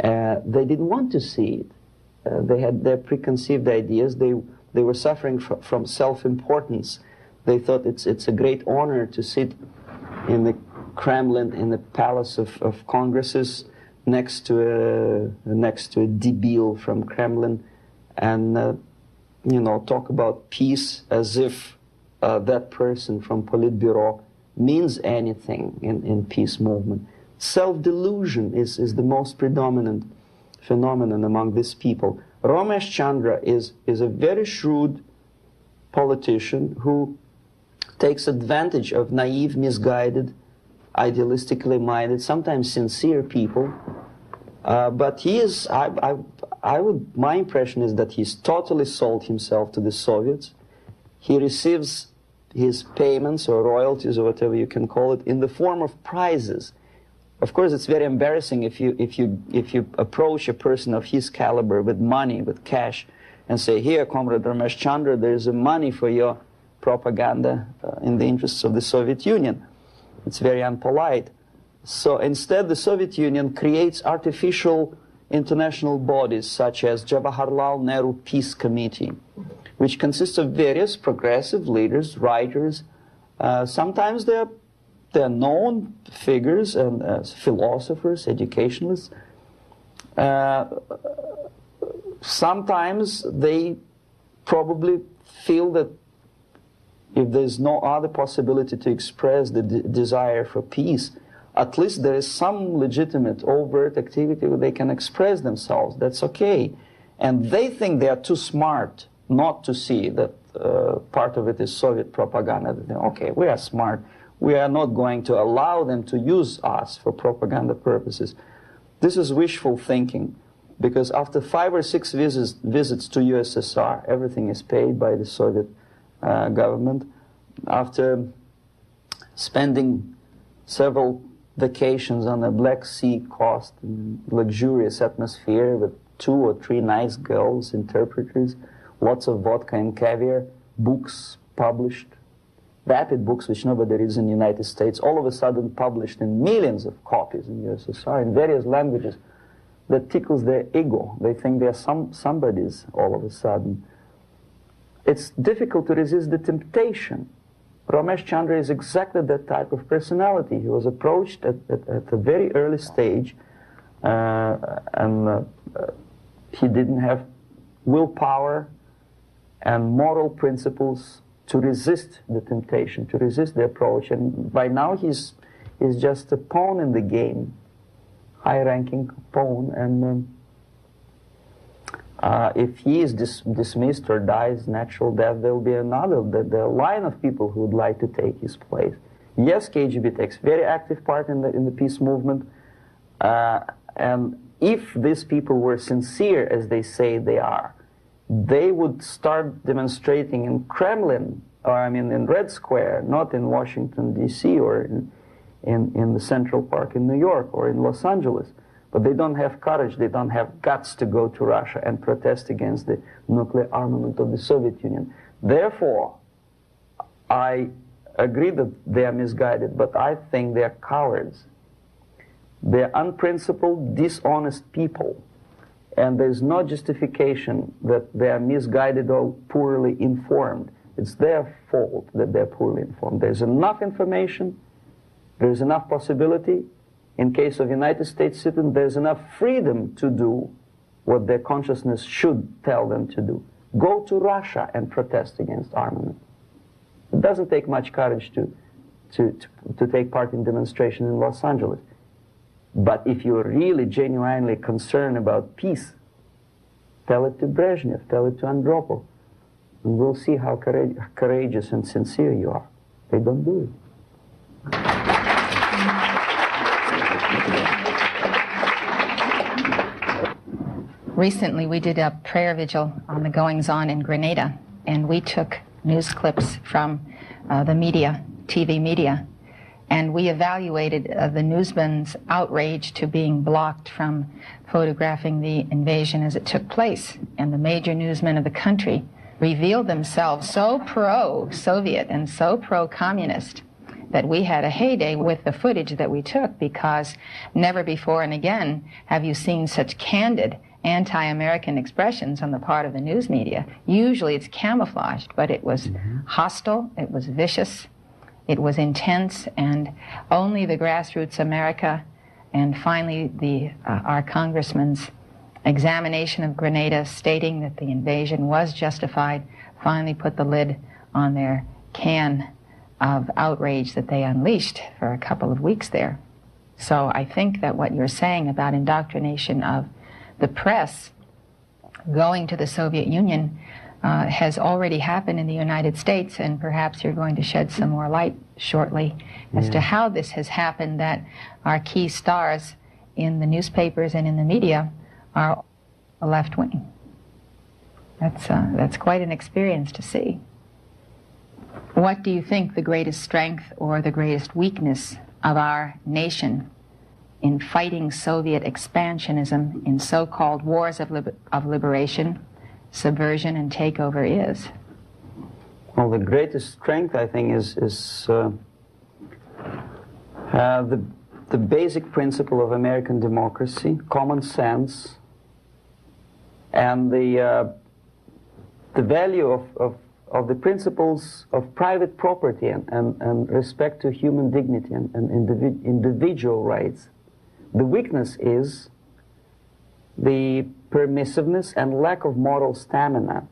They didn't want to see it. They had their preconceived ideas. They were suffering from self-importance. They thought it's a great honor to sit in the Kremlin, in the Palace of Congresses, next to a debile from Kremlin, and talk about peace as if that person from Politburo means anything in peace movement. Self-delusion is the most predominant phenomenon among these people. Ramesh Chandra is a very shrewd politician who takes advantage of naive, misguided, idealistically minded, sometimes sincere people. But he is, my impression is that he's totally sold himself to the Soviets. He receives his payments or royalties or whatever you can call it in the form of prizes. Of course, it's very embarrassing if you approach a person of his caliber with money, with cash, and say, "Here, Comrade Ramesh Chandra, there's money for your propaganda in the interests of the Soviet Union." It's very unpolite. So instead, the Soviet Union creates artificial international bodies such as Jawaharlal Nehru Peace Committee, which consists of various progressive leaders, writers. Sometimes they're known figures and philosophers, educationalists. Sometimes they probably feel that if there's no other possibility to express the desire for peace, at least there is some legitimate overt activity where they can express themselves. That's okay. And they think they are too smart not to see that part of it is Soviet propaganda. They think, okay, we are smart. We are not going to allow them to use us for propaganda purposes. This is wishful thinking, because after 5 or 6 visits to USSR, everything is paid by the Soviet government. After spending several vacations on a Black Sea coast in luxurious atmosphere with 2 or 3 nice girls, interpreters, lots of vodka and caviar, books published, vapid books which nobody reads in the United States, all of a sudden published in millions of copies in USSR in various languages. That tickles their ego. They think they're somebodies all of a sudden. It's difficult to resist the temptation. Ramesh Chandra is exactly that type of personality. He was approached at a very early stage, and he didn't have willpower and moral principles to resist the temptation, to resist the approach. And by now he's just a pawn in the game, high-ranking pawn, and if he is dismissed or dies natural death, there will be another, the line of people who would like to take his place. Yes, KGB takes very active part in the peace movement, and if these people were sincere as they say they are, they would start demonstrating in Kremlin, or I mean in Red Square, not in Washington, D.C., or in the Central Park in New York, or in Los Angeles. But they don't have courage, they don't have guts to go to Russia and protest against the nuclear armament of the Soviet Union. Therefore, I agree that they are misguided, but I think they are cowards. They are unprincipled, dishonest people. And there's no justification that they are misguided or poorly informed. It's their fault that they're poorly informed. There's enough information, there's enough possibility. In case of United States citizens, there's enough freedom to do what their consciousness should tell them to do. Go to Russia and protest against armament. It doesn't take much courage to take part in demonstration in Los Angeles. But if you're really genuinely concerned about peace, tell it to Brezhnev, tell it to Andropov, and we'll see how courageous and sincere you are. They don't do it. Recently, we did a prayer vigil on the goings-on in Grenada, and we took news clips from the media, TV media, and we evaluated the newsmen's outrage to being blocked from photographing the invasion as it took place. And the major newsmen of the country revealed themselves so pro-Soviet and so pro-communist that we had a heyday with the footage that we took, because never before and again have you seen such candid anti-American expressions on the part of the news media. Usually it's camouflaged, but it was hostile, it was vicious, it was intense, and only the grassroots America and finally our congressman's examination of Grenada stating that the invasion was justified finally put the lid on their can of outrage that they unleashed for a couple of weeks there. So I think that what you're saying about indoctrination of the press going to the Soviet Union has already happened in the United States, and perhaps you're going to shed some more light shortly as to how this has happened, that our key stars in the newspapers and in the media are left-wing. That's quite an experience to see. What do you think the greatest strength or the greatest weakness of our nation in fighting Soviet expansionism in so-called wars of liberation, subversion, and takeover is? Well, the greatest strength, I think, is the the basic principle of American democracy, common sense, and the value of the principles of private property and respect to human dignity and individual rights. The weakness is the permissiveness and lack of moral stamina,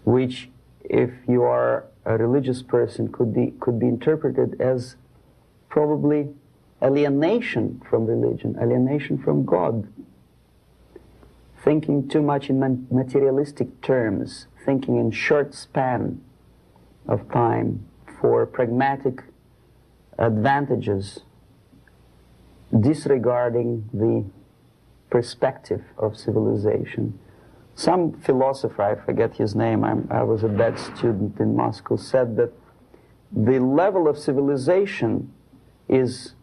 which, if you are a religious person, could be interpreted as probably alienation from religion, alienation from God, thinking too much in materialistic terms, thinking in short span of time for pragmatic advantages, disregarding the perspective of civilization. Some philosopher, I forget his name, I was a bad student in Moscow, said that the level of civilization is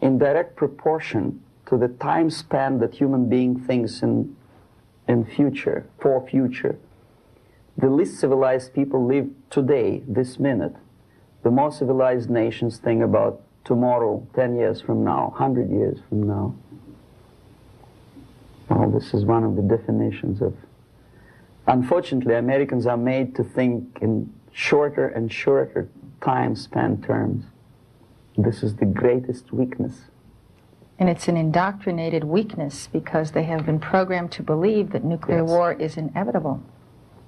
in direct proportion to the time span that human being thinks in future, for future. The least civilized people live today, this minute. The more civilized nations think about tomorrow, 10 years from now, 100 years from now. Well, this is one of the definitions of... Unfortunately, Americans are made to think in shorter and shorter time span terms. This is the greatest weakness. And it's an indoctrinated weakness because they have been programmed to believe that nuclear war is inevitable.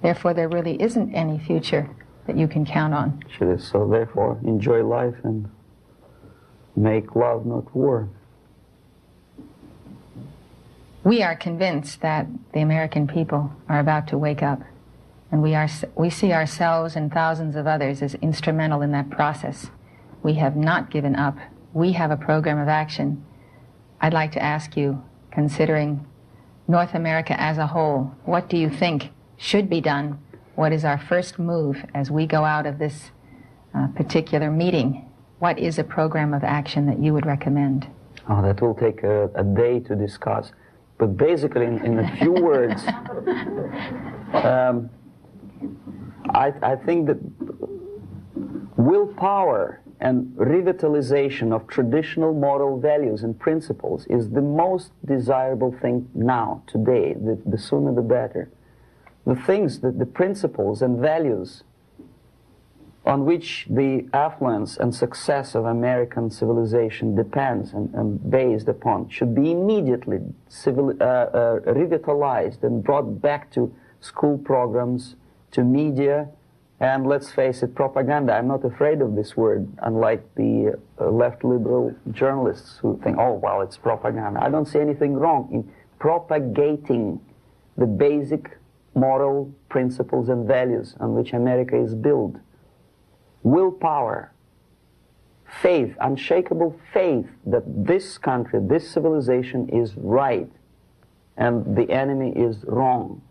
Therefore, there really isn't any future that you can count on. Sure. So therefore, enjoy life and make love, not war. We are convinced that the American people are about to wake up, and we see ourselves and thousands of others as instrumental in that process. We have not given up. We have a program of action. I'd like to ask you, considering North America as a whole, what do you think should be done? What is our first move as we go out of this particular meeting? What is a program of action that you would recommend? Oh, that will take a day to discuss. But basically, in a few words, I think that willpower and revitalization of traditional moral values and principles is the most desirable thing now, today. The sooner the better. The things, the principles and values on which the affluence and success of American civilization depends and based upon should be immediately revitalized and brought back to school programs, to media, and let's face it, propaganda. I'm not afraid of this word, unlike the left liberal journalists who think, oh, well, it's propaganda. I don't see anything wrong in propagating the basic moral principles and values on which America is built. Willpower, faith, unshakable faith that this country, this civilization is right and the enemy is wrong.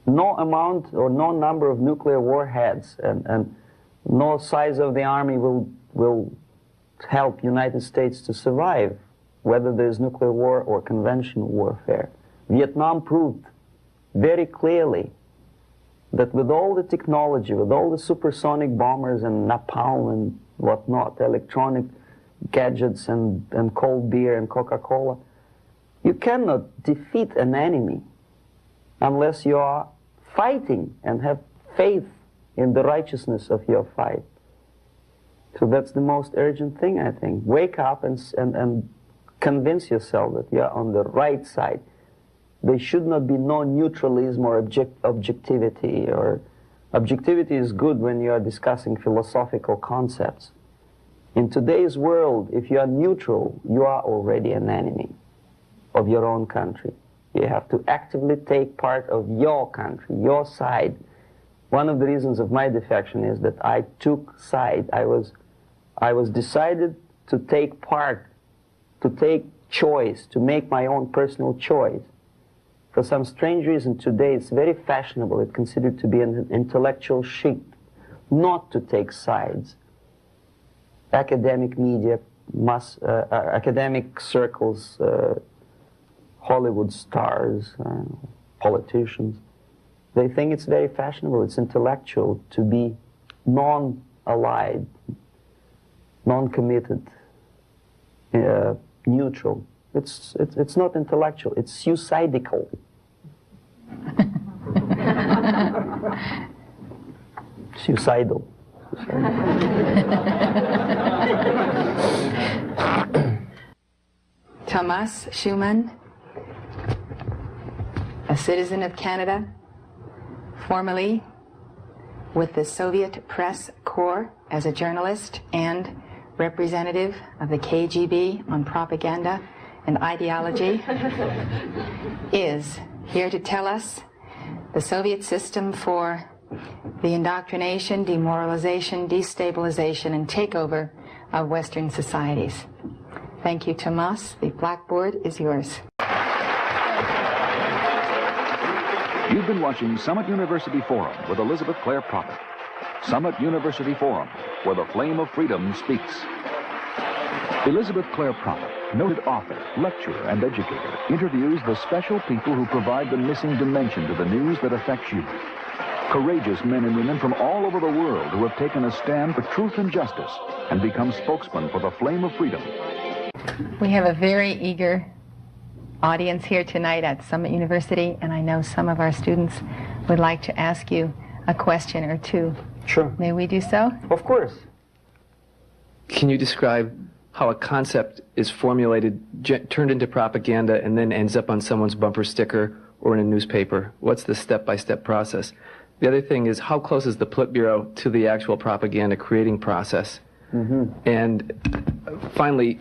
No amount or no number of nuclear warheads and no size of the army will help United States to survive, whether there is nuclear war or conventional warfare. Vietnam proved very clearly that with all the technology, with all the supersonic bombers and napalm and whatnot, electronic gadgets and cold beer and Coca-Cola, you cannot defeat an enemy unless you are fighting and have faith in the righteousness of your fight. So that's the most urgent thing, I think. Wake up and convince yourself that you're on the right side. There should not be no neutralism or objectivity. Or objectivity is good when you are discussing philosophical concepts. In today's world, if you are neutral, you are already an enemy of your own country. You have to actively take part of your country, your side. One of the reasons of my defection is that I took side. I was decided to take part, to take choice, to make my own personal choice. For some strange reason today it's very fashionable, it's considered to be an intellectual chic, not to take sides. Academic media, academic circles, Hollywood stars, politicians, they think it's very fashionable, it's intellectual to be non-allied, non-committed, neutral. It's not intellectual. It's suicidical. Suicidal. Tomas Schuman, a citizen of Canada, formerly with the Soviet Press Corps as a journalist and representative of the KGB on propaganda and ideology, is here to tell us the Soviet system for the indoctrination, demoralization, destabilization, and takeover of Western societies. Thank you, Tomas. The blackboard is yours. You've been watching Summit University Forum with Elizabeth Clare Prophet. Summit University Forum, where the flame of freedom speaks. Elizabeth Clare Prophet, noted author, lecturer, and educator, interviews the special people who provide the missing dimension to the news that affects you. Courageous men and women from all over the world who have taken a stand for truth and justice and become spokesmen for the flame of freedom. We have a very eager audience here tonight at Summit University, and I know some of our students would like to ask you a question or two. Sure. May we do so? Of course. Can you describe how a concept is formulated, turned into propaganda, and then ends up on someone's bumper sticker or in a newspaper? What's the step-by-step process? The other thing is, how close is the Politburo to the actual propaganda creating process? Mm-hmm. And finally,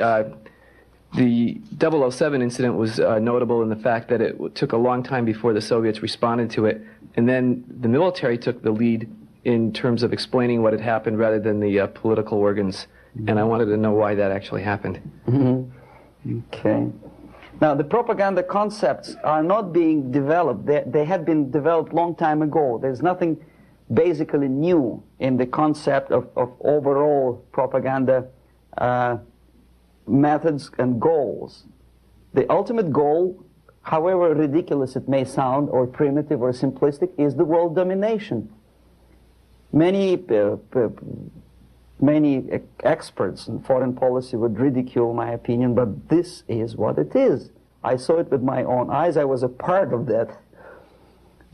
the 007 incident was notable in the fact that it took a long time before the Soviets responded to it, and then the military took the lead in terms of explaining what had happened rather than the political organs. And I wanted to know why that actually happened. Mm-hmm. Okay. Now, the propaganda concepts are not being developed. They had been developed long time ago. There's nothing basically new in the concept of overall propaganda methods and goals. The ultimate goal, however ridiculous it may sound, or primitive or simplistic, is the world domination. Many experts in foreign policy would ridicule my opinion, but this is what it is. I saw it with my own eyes. I was a part of that.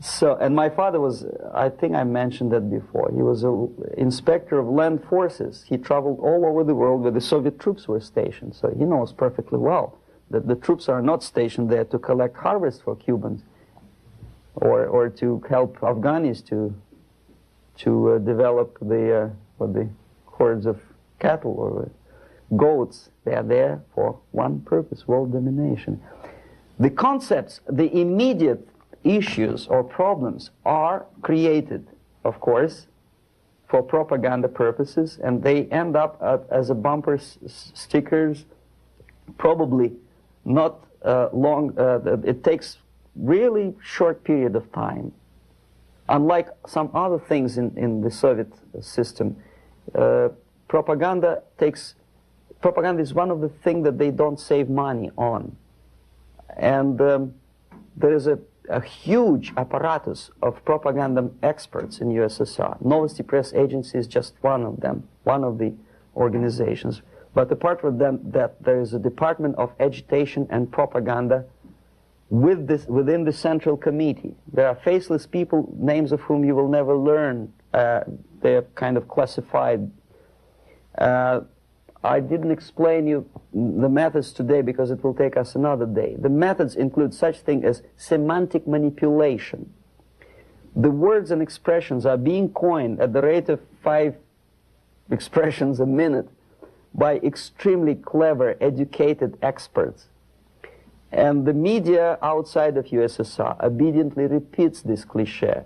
So, and my father was, I think I mentioned that before, he was an inspector of land forces. He traveled all over the world where the Soviet troops were stationed. So he knows perfectly well that the troops are not stationed there to collect harvest for Cubans or to help Afghanis to develop the hordes of cattle or goats. They are there for one purpose, world domination. The concepts, the immediate issues or problems are created, of course, for propaganda purposes, and they end up as a bumper stickers, probably not long. It takes really short period of time. Unlike some other things in the Soviet system, propaganda is one of the things that they don't save money on. And there is a huge apparatus of propaganda experts in USSR. Novosti Press Agency is just one of them, one of the organizations. But apart from that, there is a Department of Agitation and Propaganda within the Central Committee. There are faceless people, names of whom you will never learn. They're kind of classified. I didn't explain you the methods today because it will take us another day. The methods include such things as semantic manipulation. The words and expressions are being coined at the rate of 5 expressions a minute by extremely clever, educated experts. And the media outside of USSR obediently repeats this cliché.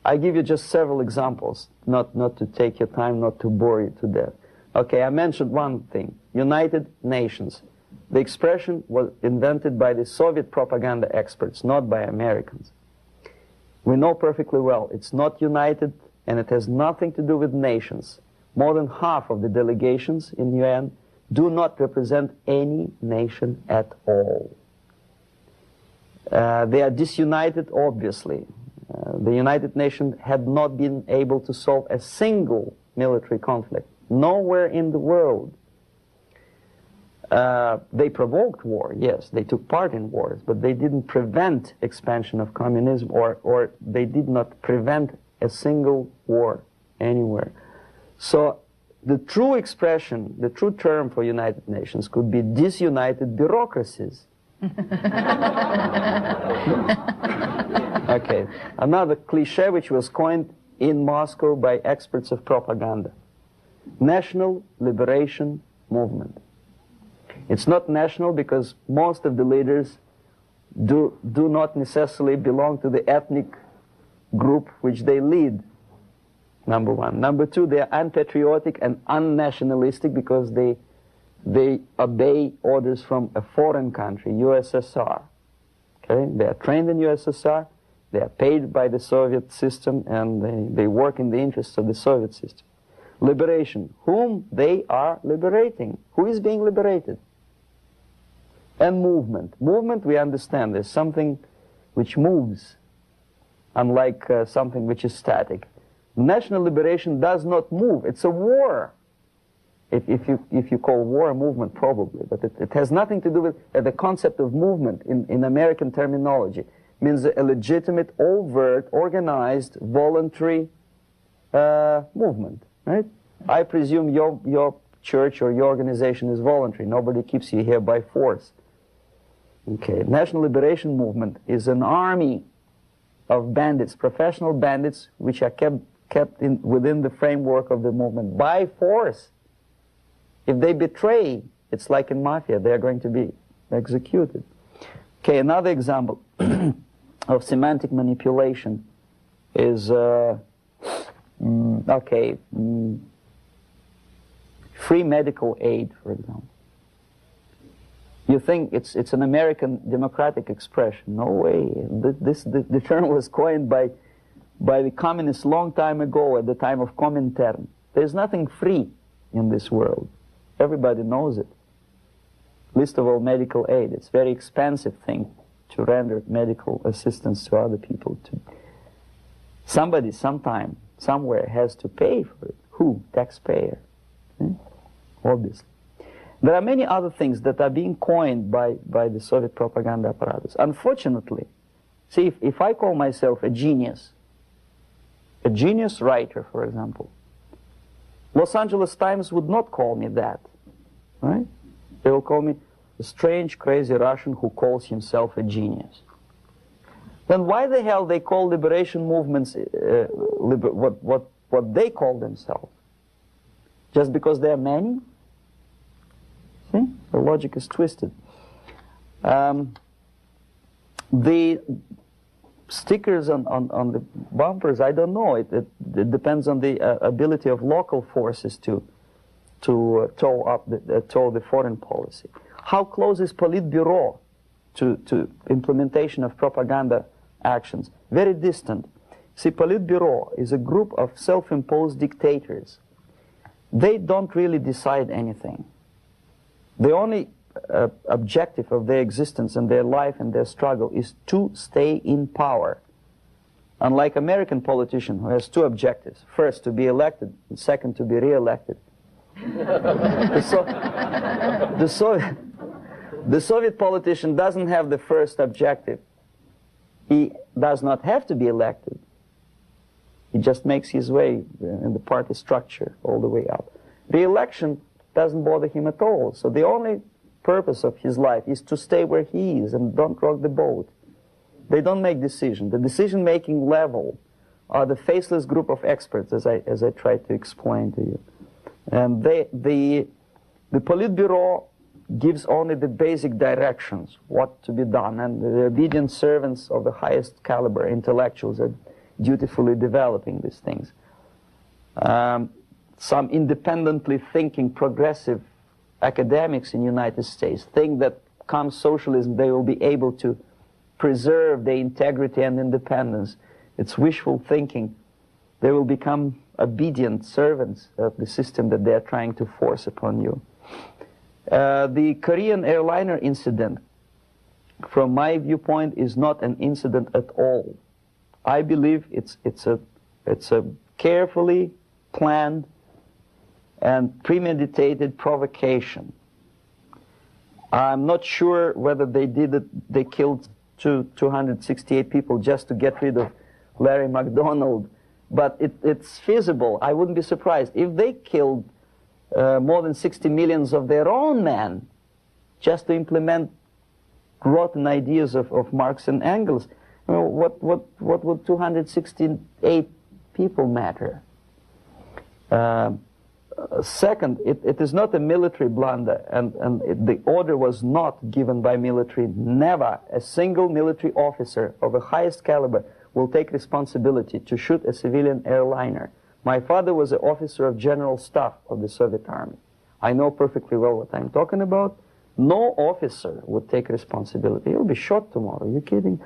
I give you just several examples, not to take your time, not to bore you to death. Okay, I mentioned one thing, United Nations. The expression was invented by the Soviet propaganda experts, not by Americans. We know perfectly well it's not united, and it has nothing to do with nations. More than half of the delegations in UN do not represent any nation at all. They are disunited, obviously. The United Nations had not been able to solve a single military conflict. Nowhere in the world. They provoked war, yes, they took part in wars, but they didn't prevent expansion of communism, or they did not prevent a single war anywhere. So the true expression, the true term for United Nations could be disunited bureaucracies. Okay, another cliche which was coined in Moscow by experts of propaganda. National Liberation Movement. It's not national because most of the leaders do not necessarily belong to the ethnic group which they lead, number one. Number two, they are unpatriotic and unnationalistic because they obey orders from a foreign country, USSR. Okay? They are trained in USSR, they are paid by the Soviet system, and they work in the interests of the Soviet system. Liberation, whom they are liberating. Who is being liberated? And movement. Movement, we understand, is something which moves, unlike something which is static. National liberation does not move. It's a war. If you call war a movement, probably, but it has nothing to do with the concept of movement in American terminology. It means a legitimate, overt, organized, voluntary movement, right? I presume your church or your organization is voluntary. Nobody keeps you here by force. Okay, National Liberation Movement is an army of bandits, professional bandits, which are kept within the framework of the movement by force. If they betray, it's like in mafia, they are going to be executed. Okay, another example of semantic manipulation is, free medical aid, for example. You think it's an American democratic expression. No way. The term was coined by the communists long time ago, at the time of Comintern. There's nothing free in this world. Everybody knows it. Least of all medical aid. It's a very expensive thing to render medical assistance to other people. Somebody, sometime, somewhere has to pay for it. Who? Taxpayer. Okay? Obviously. There are many other things that are being coined by the Soviet propaganda apparatus. Unfortunately, see, if I call myself a genius writer, for example, Los Angeles Times would not call me that, right? They will call me a strange, crazy Russian who calls himself a genius. Then why the hell they call liberation movements what they call themselves? Just because they are many? See? The logic is twisted. The stickers on the bumpers, I don't know. It depends on the ability of local forces to tow the foreign policy. How close is Politburo to implementation of propaganda actions? Very distant. See, Politburo is a group of self-imposed dictators. They don't really decide anything. The only objective of their existence and their life and their struggle is to stay in power. Unlike American politician who has two objectives. First, to be elected, and second, to be re-elected. The Soviet politician doesn't have the first objective. He does not have to be elected. He just makes his way in the party structure all the way up. Re-election doesn't bother him at all. So the only purpose of his life is to stay where he is and don't rock the boat. They don't make decisions. The decision-making level are the faceless group of experts, as I tried to explain to you. And the Politburo gives only the basic directions, what to be done, and the obedient servants of the highest caliber intellectuals are dutifully developing these things. Some independently thinking progressive academics in the United States think that comes socialism, they will be able to preserve their integrity and independence. It's wishful thinking. They will become obedient servants of the system that they are trying to force upon you. The Korean airliner incident, from my viewpoint, is not an incident at all. I believe it's a carefully planned and premeditated provocation. I'm not sure whether they did it. They killed 268 people just to get rid of Larry McDonald, but it's feasible. I wouldn't be surprised if they killed more than 60 millions of their own men just to implement rotten ideas of Marx and Engels. You know, what would 268 people matter? Second, it is not a military blunder, and the order was not given by military. Never a single military officer of the highest caliber will take responsibility to shoot a civilian airliner. My father was an officer of general staff of the Soviet Army. I know perfectly well what I'm talking about. No officer would take responsibility. He'll be shot tomorrow. Are you kidding?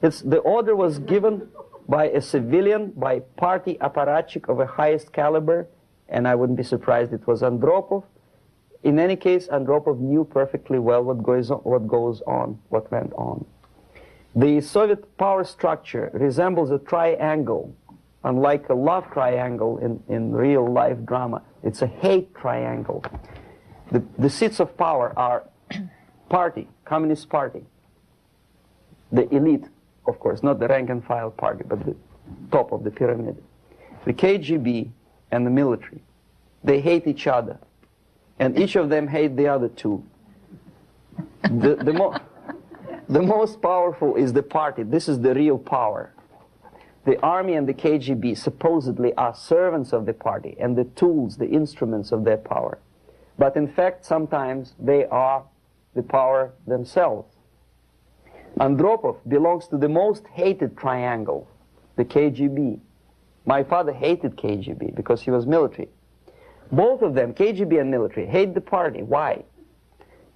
The order was given by a civilian, by party apparatchik of the highest caliber, and I wouldn't be surprised it was Andropov. In any case, Andropov knew perfectly well what went on. The Soviet power structure resembles a triangle, unlike a love triangle in real life drama. It's a hate triangle. The seats of power are party, Communist Party, the elite, of course, not the rank and file party, but the top of the pyramid. The KGB and the military, they hate each other, and each of them hate the other two. The most powerful is the party. This is the real power. The army and the KGB supposedly are servants of the party and the tools, the instruments of their power. But in fact, sometimes they are the power themselves. Andropov belongs to the most hated triangle, the KGB. My father hated KGB because he was military. Both of them, KGB and military, hate the party. Why?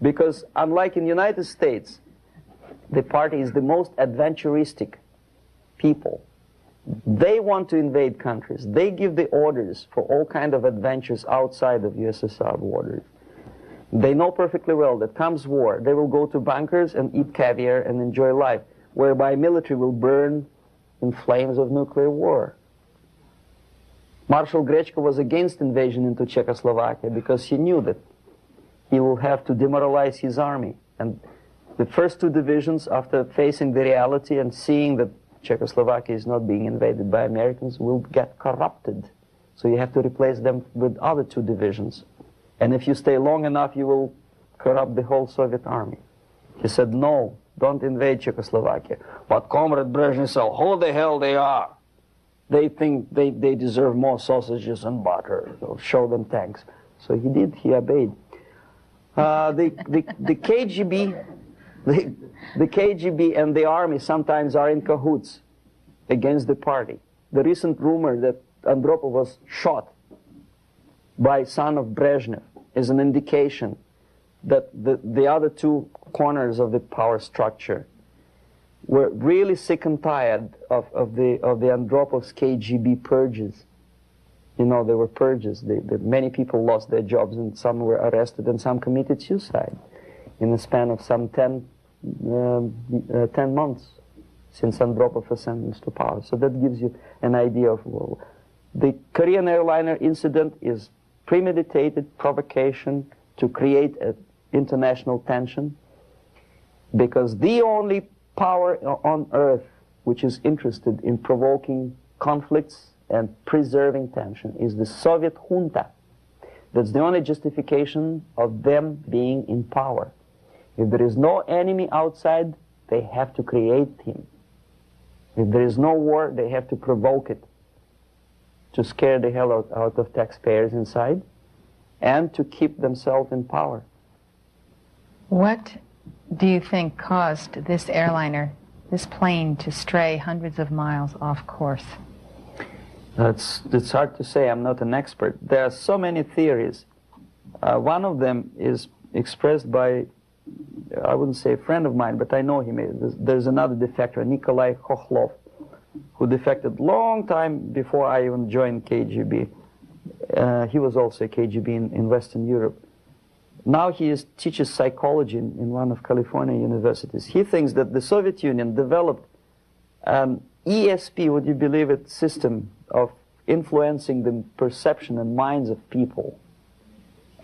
Because unlike in the United States, the party is the most adventuristic people. They want to invade countries. They give the orders for all kinds of adventures outside of USSR borders. They know perfectly well that comes war, they will go to bunkers and eat caviar and enjoy life, whereby military will burn in flames of nuclear war. Marshal Grechko was against invasion into Czechoslovakia because he knew that he will have to demoralize his army. And the first two divisions, after facing the reality and seeing that Czechoslovakia is not being invaded by Americans, will get corrupted. So you have to replace them with other two divisions. And if you stay long enough, you will corrupt the whole Soviet army. He said, no, don't invade Czechoslovakia. But Comrade Brezhnev said, who the hell they are? They think they deserve more sausages and butter. So show them tanks. So he did, he obeyed. The KGB... The KGB and the army sometimes are in cahoots against the party. The recent rumor that Andropov was shot by son of Brezhnev is an indication that the other two corners of the power structure were really sick and tired of the Andropov's KGB purges. You know, there were purges. Many people lost their jobs, and some were arrested, and some committed suicide in the span of some 10 months since Andropov was sentenced to power. So that gives you an idea of the Korean airliner incident is premeditated provocation to create an international tension, because the only power on earth which is interested in provoking conflicts and preserving tension is the Soviet junta. That's the only justification of them being in power. If there is no enemy outside, they have to create him. If there is no war, they have to provoke it, to scare the hell out of taxpayers inside, and to keep themselves in power. What do you think caused this airliner, this plane, to stray hundreds of miles off course? It's hard to say. I'm not an expert. There are so many theories. One of them is expressed by, I wouldn't say a friend of mine, but I know him. There's another defector, Nikolai Khokhlov, who defected long time before I even joined KGB. He was also a KGB in Western Europe. Now he teaches psychology in one of California universities. He thinks that the Soviet Union developed an ESP, would you believe it, system of influencing the perception and minds of people.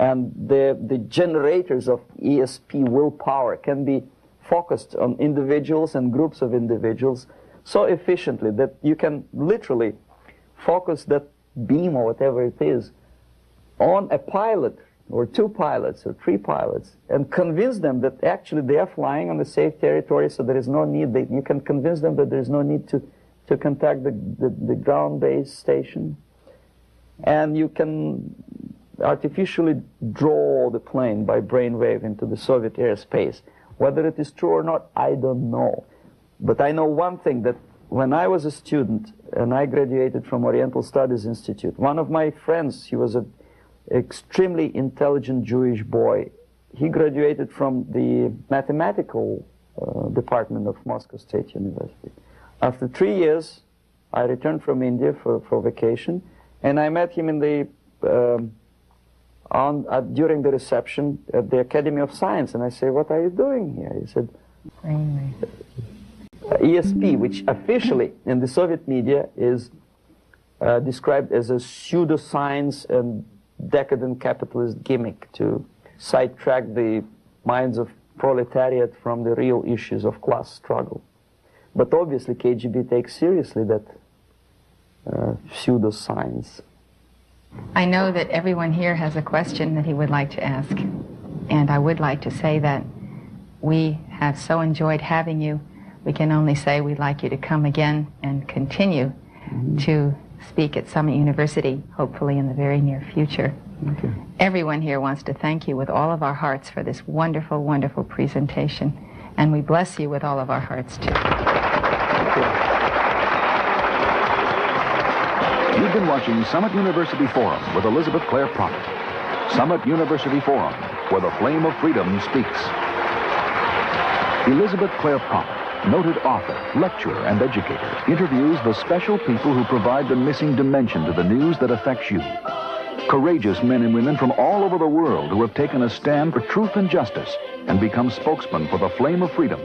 And the generators of ESP willpower can be focused on individuals and groups of individuals so efficiently that you can literally focus that beam or whatever it is on a pilot or two pilots or three pilots and convince them that actually they are flying on the safe territory, so there is no need, you can convince them that there is no need to contact the ground-based station. And you can artificially draw the plane by brainwave into the Soviet airspace. Whether it is true or not, I don't know. But I know one thing, that when I was a student and I graduated from Oriental Studies Institute, one of my friends, he was an extremely intelligent Jewish boy. He graduated from the mathematical department of Moscow State University. After 3 years, I returned from India for vacation, and I met him in the during the reception at the Academy of Science, and I say, "What are you doing here?" He said, "ESP, which officially in the Soviet media is described as a pseudoscience and decadent capitalist gimmick to sidetrack the minds of proletariat from the real issues of class struggle." But obviously KGB takes seriously that pseudoscience. I know that everyone here has a question that he would like to ask, and I would like to say that we have so enjoyed having you. We can only say we'd like you to come again and continue to speak at Summit University, hopefully in the very near future. Okay. Everyone here wants to thank you with all of our hearts for this wonderful, wonderful presentation, and we bless you with all of our hearts too. You've been watching Summit University Forum with Elizabeth Clare Prophet. Summit University Forum, where the flame of freedom speaks. Elizabeth Clare Prophet, noted author, lecturer, and educator, interviews the special people who provide the missing dimension to the news that affects you. Courageous men and women from all over the world who have taken a stand for truth and justice and become spokesmen for the flame of freedom.